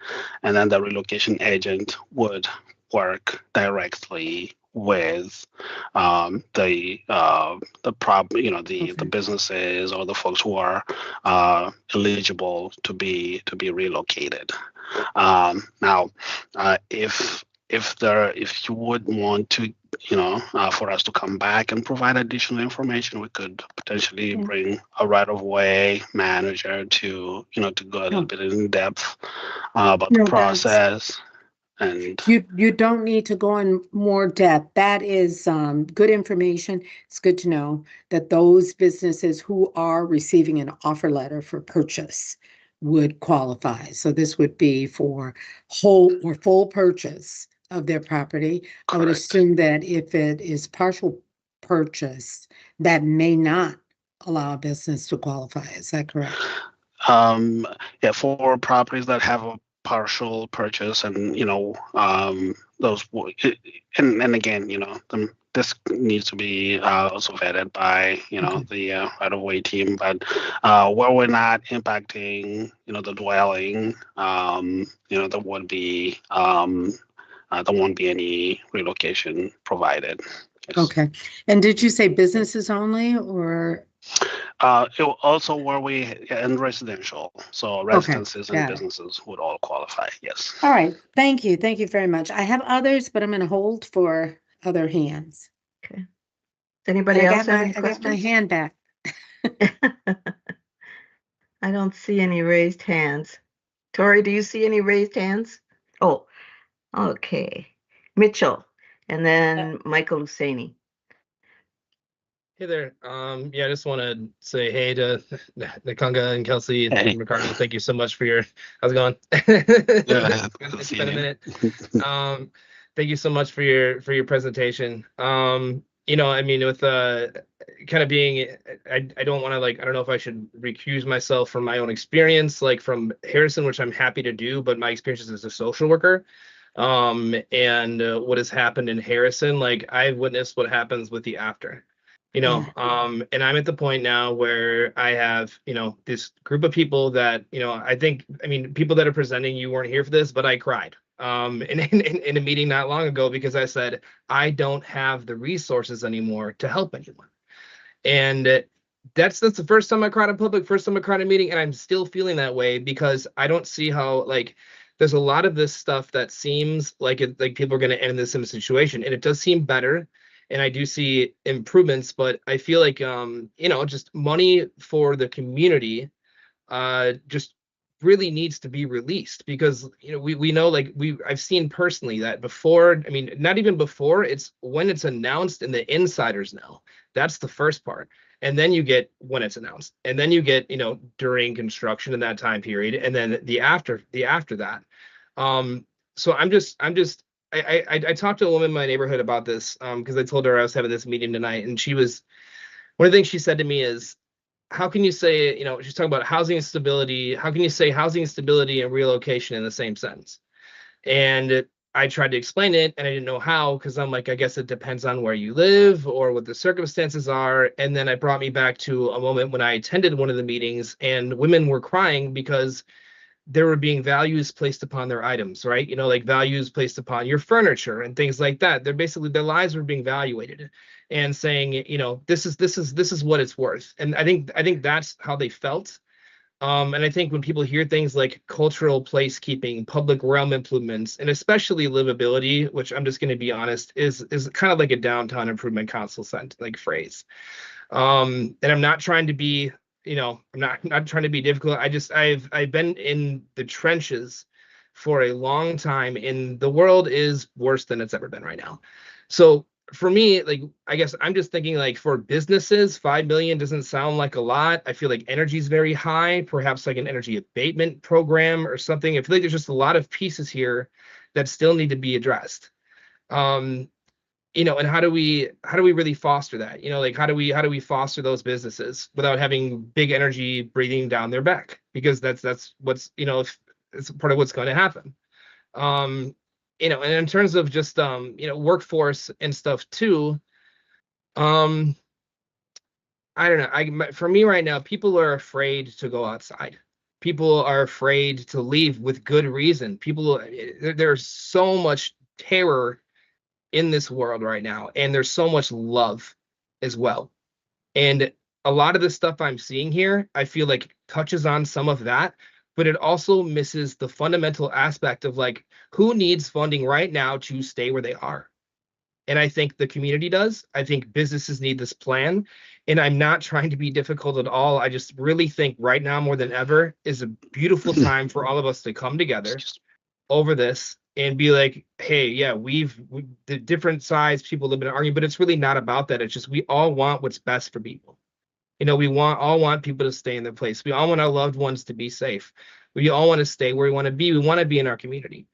and then the relocation agent would work directly with the businesses or the folks who are eligible to be relocated. Now, if you would want to, for us to come back and provide additional information, we could potentially bring a right-of-way manager to go a little bit in depth about the process. And you don't need to go in more depth. That is good information. It's good to know that those businesses who are receiving an offer letter for purchase would qualify. So this would be for whole or full purchase of their property. Correct. I would assume that if it is partial purchase, that may not allow a business to qualify. Is that correct? Yeah, for properties that have a partial purchase, and those, and again, this needs to be also vetted by the right-of-way team. But where we're not impacting the dwelling, there won't be any relocation provided. Yes. Okay. And did you say businesses only, or? Also where in residential, so residences and businesses would all qualify. Yes. All right. Thank you. Thank you very much. I have others, but I'm going to hold for other hands. Okay. Does anybody else have any questions? I got my hand back. I don't see any raised hands. Tori, do you see any raised hands? Oh, okay. Mitchell, and then Michael Husseini. Hey there. Yeah, I just want to say hey to Nakanga and Kelsey and Ricardo. Thank you so much for your. How's it going? It's been a minute. Thank you so much for your presentation. I mean, with kind of being, I don't want to I don't know if I should recuse myself from my own experience, from Harrison, which I'm happy to do, but my experience as a social worker. And what has happened in Harrison, I've witnessed what happens with the after. And I'm at the point now where I have, this group of people that, people that are presenting, you weren't here for this, but I cried in a meeting not long ago because I said, I don't have the resources anymore to help anyone. And that's the first time I cried in public, first time I cried in a meeting, and I'm still feeling that way because I don't see how, there's a lot of this stuff that seems like people are going to end this in a situation, and it does seem better. And I do see improvements, but I feel like, just money for the community just really needs to be released, because we know, like, I've seen personally that before, I mean, not even before, it's when it's announced and the insiders know. That's the first part. And then you get when it's announced, and then you get during construction in that time period, and then the after that. So I talked to a woman in my neighborhood about this, because I told her I was having this meeting tonight, and one of the things she said to me is, how can you say, she's talking about housing instability. How can you say housing instability and relocation in the same sentence? And I tried to explain it, and I didn't know how, because I'm like, I guess it depends on where you live or what the circumstances are. And then it brought me back to a moment when I attended one of the meetings, and women were crying because there were being values placed upon their items, right? Like values placed upon your furniture and things like that. They're basically, their lives were being evaluated and saying, this is what it's worth. And I think that's how they felt. And I think when people hear things like cultural placekeeping, public realm improvements, and especially livability, which I'm just going to be honest, is kind of like a downtown improvement council phrase. And I'm not trying to be, I'm not trying to be difficult. I've been in the trenches for a long time, and the world is worse than it's ever been right now. So for me, like, I guess I'm just thinking, like, for businesses, 5 million doesn't sound like a lot. I feel like energy is very high, perhaps like an energy abatement program or something. I feel like there's just a lot of pieces here that still need to be addressed. And how do we really foster that? Like, how do we foster those businesses without having big energy breathing down their back? Because that's what's, it's part of what's going to happen. And in terms of just workforce and stuff too, I don't know. For me right now, people are afraid to go outside. People are afraid to leave with good reason. There's so much terror in this world right now, and there's so much love as well. And a lot of the stuff I'm seeing here, I feel like touches on some of that, but it also misses the fundamental aspect of, like, who needs funding right now to stay where they are. And I think the community does. I think businesses need this plan. And I'm not trying to be difficult at all. I just really think right now more than ever is a beautiful time for all of us to come together over this and be like, hey, yeah, the different sides people have been arguing, but it's really not about that. It's just, we all want what's best for people. We all want people to stay in their place. We all want our loved ones to be safe. We all want to stay where we want to be. We want to be in our community.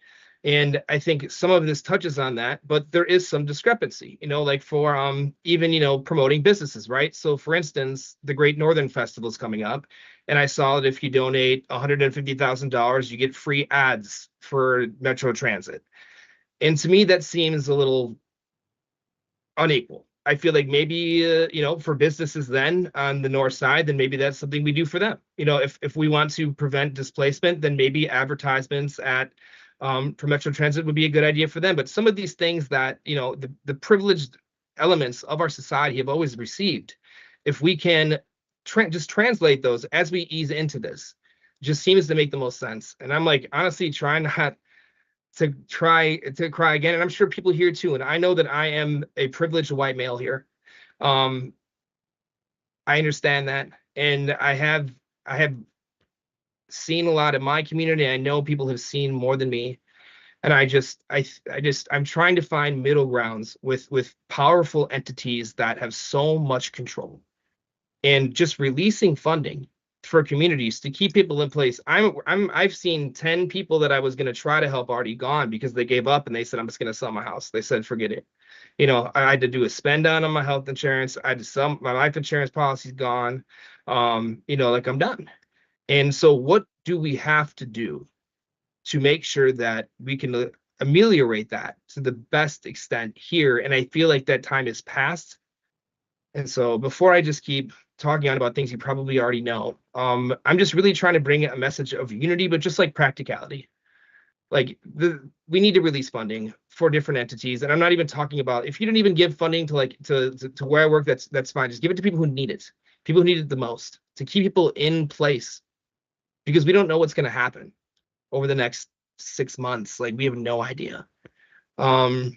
And I think some of this touches on that, but there is some discrepancy, like for even, promoting businesses, right? So for instance, the Great Northern Festival is coming up, and I saw that if you donate $150,000, you get free ads for Metro Transit. And to me, that seems a little unequal. I feel like maybe, for businesses then on the north side, then maybe that's something we do for them. If we want to prevent displacement, then maybe advertisements for Metro Transit would be a good idea for them. But some of these things that, the privileged elements of our society have always received, if we can just translate those as we ease into this, just seems to make the most sense. And I'm like, honestly, trying not to cry again. And I'm sure people here too. And I know that I am a privileged white male here. I understand that. And I have seen a lot in my community. I know people have seen more than me. And I'm trying to find middle grounds with powerful entities that have so much control, and just releasing funding for communities to keep people in place. I've seen 10 people that I was going to try to help already gone because they gave up and they said, I'm just going to sell my house. They said, forget it. I had to do a spend down on my health insurance. I had to sell my life insurance policy's gone. Like, I'm done. And so what do we have to do to make sure that we can ameliorate that to the best extent here? And I feel like that time is past. And so before I just keep talking on about things you probably already know, I'm just really trying to bring a message of unity, but just like practicality. Like, we need to release funding for different entities. And I'm not even talking about, if you don't even give funding to where I work, that's fine. Just give it to people who need it, people who need it the most, to keep people in place, because we don't know what's going to happen over the next 6 months. Like, we have no idea. So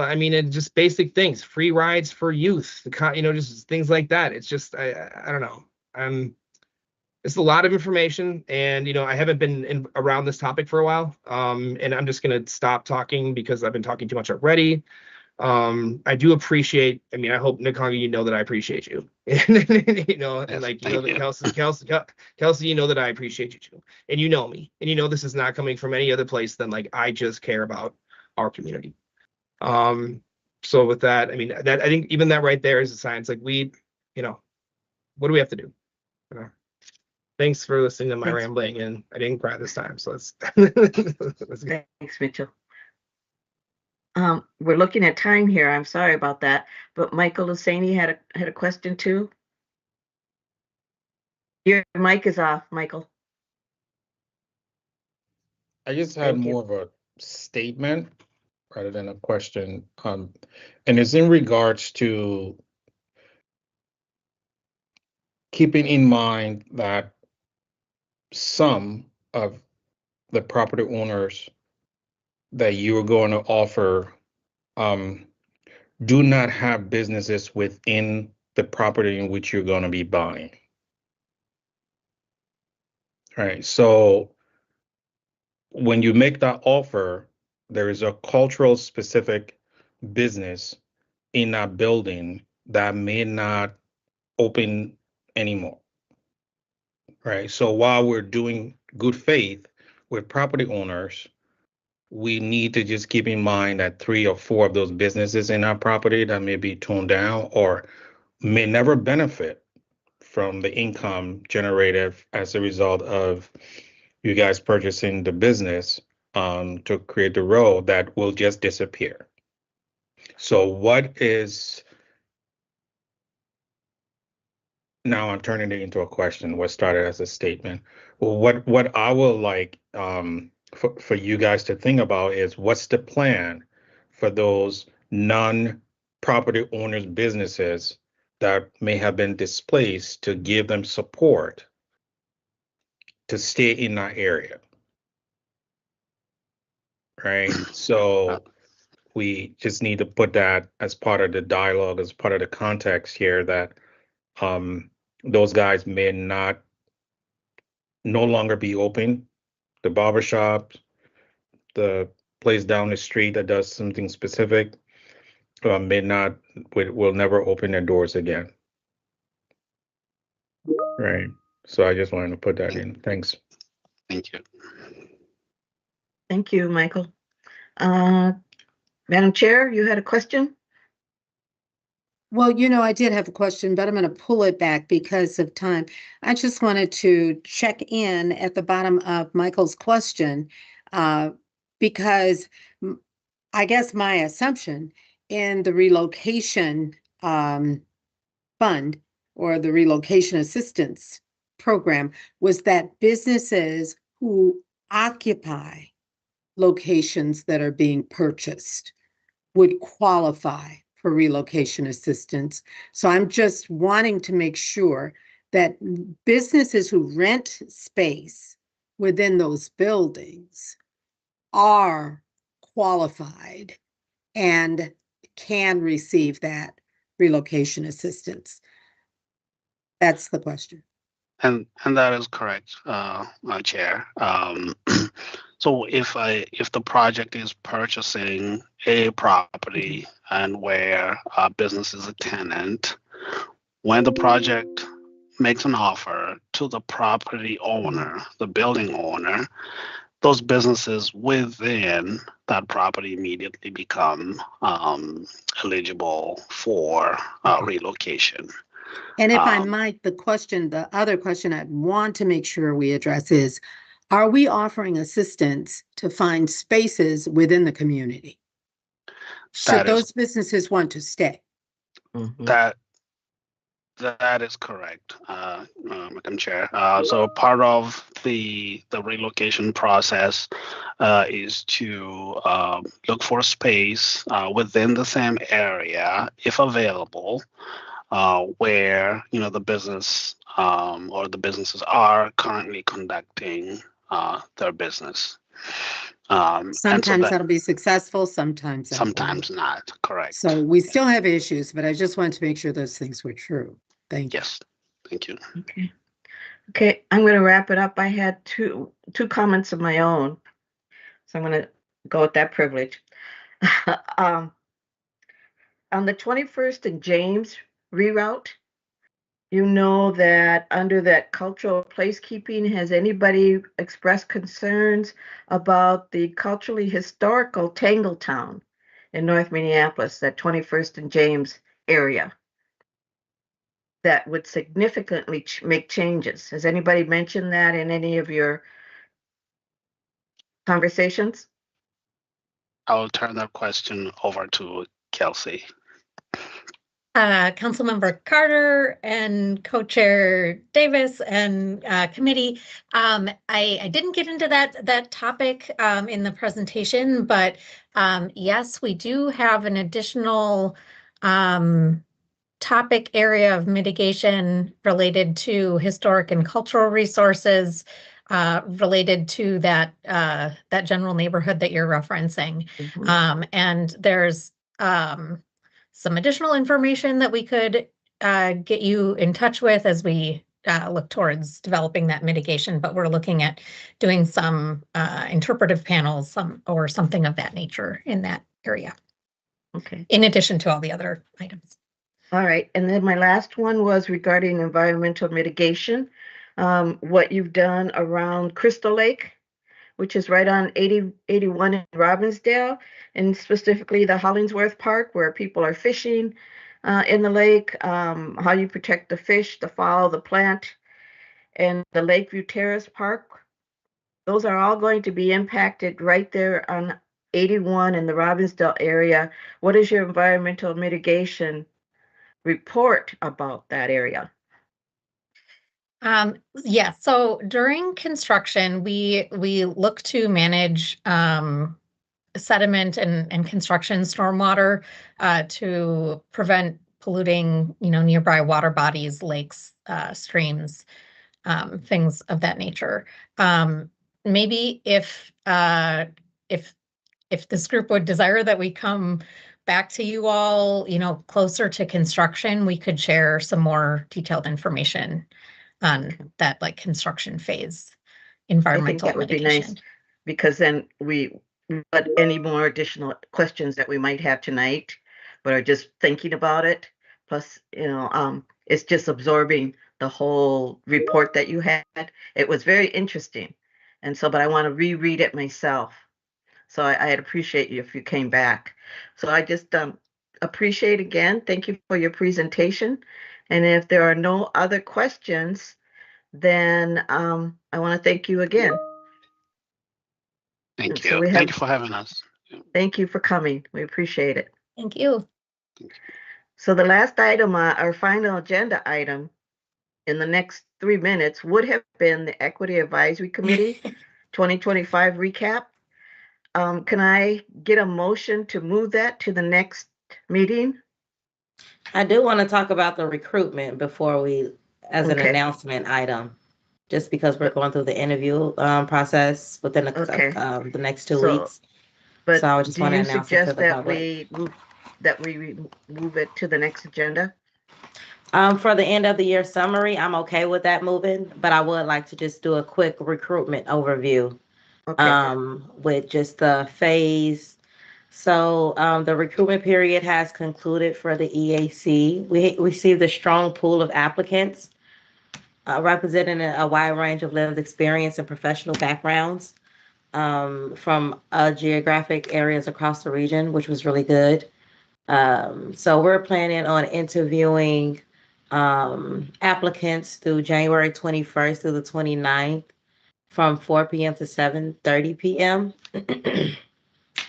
I mean, it's just basic things, free rides for youth, just things like that. It's just, I don't know. it's a lot of information, and I haven't been around this topic for a while. And I'm just gonna stop talking because I've been talking too much already. I do appreciate. I mean, I hope Nikonga, you know that I appreciate you. And like that Kelsey, you know that I appreciate you too, and you know me, and this is not coming from any other place than like I just care about our community. So with that, I mean, that I think even that right there is a sign. It's like what do we have to do? Thanks for listening to my rambling, and I didn't cry this time, so let's go. Thanks, Mitchell. We're looking at time here. I'm sorry about that, but Michael Husseini had a question too. Your mic is off, Michael. I just had more of a statement rather than a question, and it's in regards to keeping in mind that some of the property owners that you are going to offer do not have businesses within the property in which you're going to be buying. Right. So when you make that offer, there is a cultural specific business in that building that may not open anymore. Right. So while we're doing good faith with property owners, we need to just keep in mind that 3 or 4 of those businesses in our property that may be toned down or may never benefit from the income generated as a result of you guys purchasing the business to create the road, that will just disappear. So what is, now I'm turning it into a question, what started as a statement. Well, what I would like for you guys to think about is, what's the plan for those non-property owners' businesses that may have been displaced, to give them support to stay in that area, right? So we just need to put that as part of the dialogue, as part of the context here, that those guys may no longer be open. The barbershop, the place down the street that does something specific, will never open their doors again. Right. So I just wanted to put that in. Thanks. Thank you. Thank you, Michael. Madam Chair, you had a question? Well, I did have a question, but I'm going to pull it back because of time. I just wanted to check in at the bottom of Michael's question, because I guess my assumption in the relocation fund or the relocation assistance program was that businesses who occupy locations that are being purchased would qualify for relocation assistance. So I'm just wanting to make sure that businesses who rent space within those buildings are qualified and can receive that relocation assistance. That's the question. And that is correct, Chair. So if the project is purchasing a property and where a business is a tenant, when the project makes an offer to the property owner, the building owner, those businesses within that property immediately become eligible for relocation. And if I might, the other question I'd want to make sure we address is, are we offering assistance to find spaces within the community? Should those businesses want to stay? That is correct, Madam Chair. So part of the relocation process is to look for space within the same area, if available, where the business or the businesses are currently conducting their business. Sometimes that'll be successful, sometimes not. Correct. So we still have issues, but I just wanted to make sure those things were true. Thank you. Yes, thank you. Okay. Okay, I'm going to wrap it up. I had two comments of my own, so I'm going to go with that privilege. On the 21st and James reroute, you know that under that cultural placekeeping, has anybody expressed concerns about the culturally historical Tangletown in North Minneapolis, that 21st and James area, that would significantly make changes? Has anybody mentioned that in any of your conversations? I'll turn that question over to Kelsey. Councilmember Carter and Co-Chair Davis and committee. I didn't get into that topic in the presentation, but yes, we do have an additional topic area of mitigation related to historic and cultural resources related to that general neighborhood that you're referencing. And there's some additional information that we could get you in touch with as we look towards developing that mitigation, but we're looking at doing some interpretive panels or something of that nature in that area. Okay. In addition to all the other items. All right, and then my last one was regarding environmental mitigation. What you've done around Crystal Lake, which is right on 81 in Robbinsdale, and specifically the Hollingsworth Park, where people are fishing in the lake, how you protect the fish, the fowl, the plant, and the Lakeview Terrace Park. Those are all going to be impacted right there on 81 in the Robbinsdale area. What is your environmental mitigation report about that area? Yeah, so during construction, we look to manage sediment and construction stormwater to prevent polluting, nearby water bodies, lakes, streams, things of that nature. Maybe if this group would desire that we come back to you all, closer to construction, we could share some more detailed information on that construction phase environmental I think that would mitigation. be nice, because then we let any more additional questions that we might have tonight, but are just thinking about it. Plus, it's just absorbing the whole report that you had. It was very interesting. And so, but I want to reread it myself. So I'd appreciate you if you came back. So I just appreciate again. Thank you for your presentation. And if there are no other questions, then I want to thank you again. Thank you. Thank you for having us. Thank you for coming. We appreciate it. Thank you. So the last item, our final agenda item in the next 3 minutes would have been the Equity Advisory Committee 2025 recap. Can I get a motion to move that to the next meeting? I do want to talk about the recruitment before we, as an announcement item, just because we're going through the interview process within the next 2 weeks. But so I just want to announce it to the that public. we move it to the next agenda? For the end of the year summary, I'm okay with that moving, but I would like to just do a quick recruitment overview with just the phase. So the recruitment period has concluded for the EAC. We received a strong pool of applicants representing a wide range of lived experience and professional backgrounds from geographic areas across the region, which was really good. So we're planning on interviewing applicants through January 21st through the 29th from 4 p.m. to 7:30 p.m.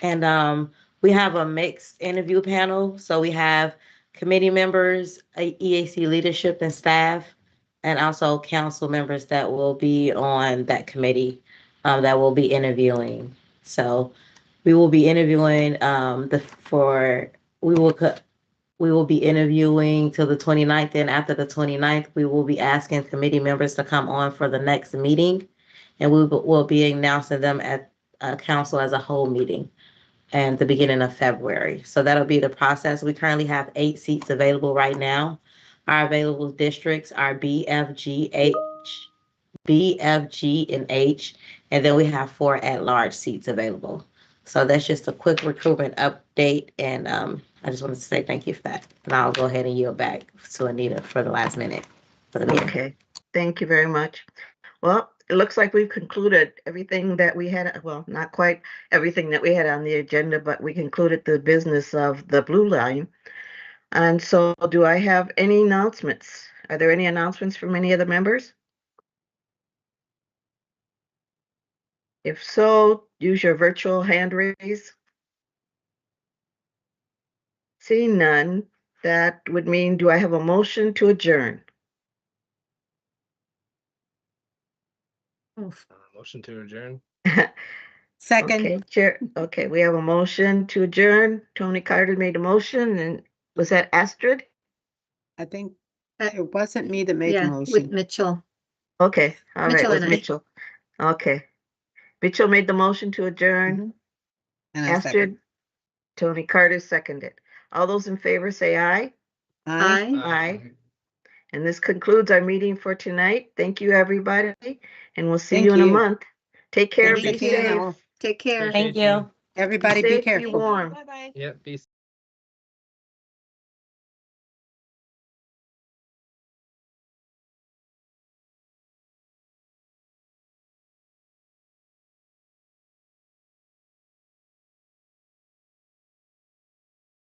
And we have a mixed interview panel. So we have committee members, EAC leadership and staff, and also council members that will be on that committee that will be interviewing. So we will be interviewing we will be interviewing till the 29th, and after the 29th, we will be asking committee members to come on for the next meeting, and we will be announcing them at council as a whole meeting and the beginning of February. So that'll be the process. We currently have 8 seats available right now. Our available districts are B, F, G, H, B, F, G, and H. And then we have 4 at-large seats available. So that's just a quick recruitment update. And I just wanted to say thank you for that. And I'll go ahead and yield back to Anita for the last minute for the meeting. Okay, thank you very much. Well, it looks like we've concluded everything that we had, well, not quite everything that we had on the agenda, but we concluded the business of the Blue Line. And so do I have any announcements? Are there any announcements from any of the members? If so, use your virtual hand raise. Seeing none, that would mean, do I have a motion to adjourn? Motion to adjourn. Second. Okay, Chair. Okay, we have a motion to adjourn. Tony Carter made a motion, and was that Astrid? I think it wasn't me that made the Yeah, motion. with Mitchell. Okay, all right, Mitchell it was and I. Mitchell. Okay. Mitchell made the motion to adjourn. Mhm. And I second. Astrid, Tony Carter seconded. All those in favor say aye. Aye. Aye. And this concludes our meeting for tonight. Thank you, everybody, and we'll see Thank you in a you. month. Take care, Thanks be again. safe. Take care. Thank you. Everybody Be be safe, be careful. warm. Bye-bye. Yeah, peace.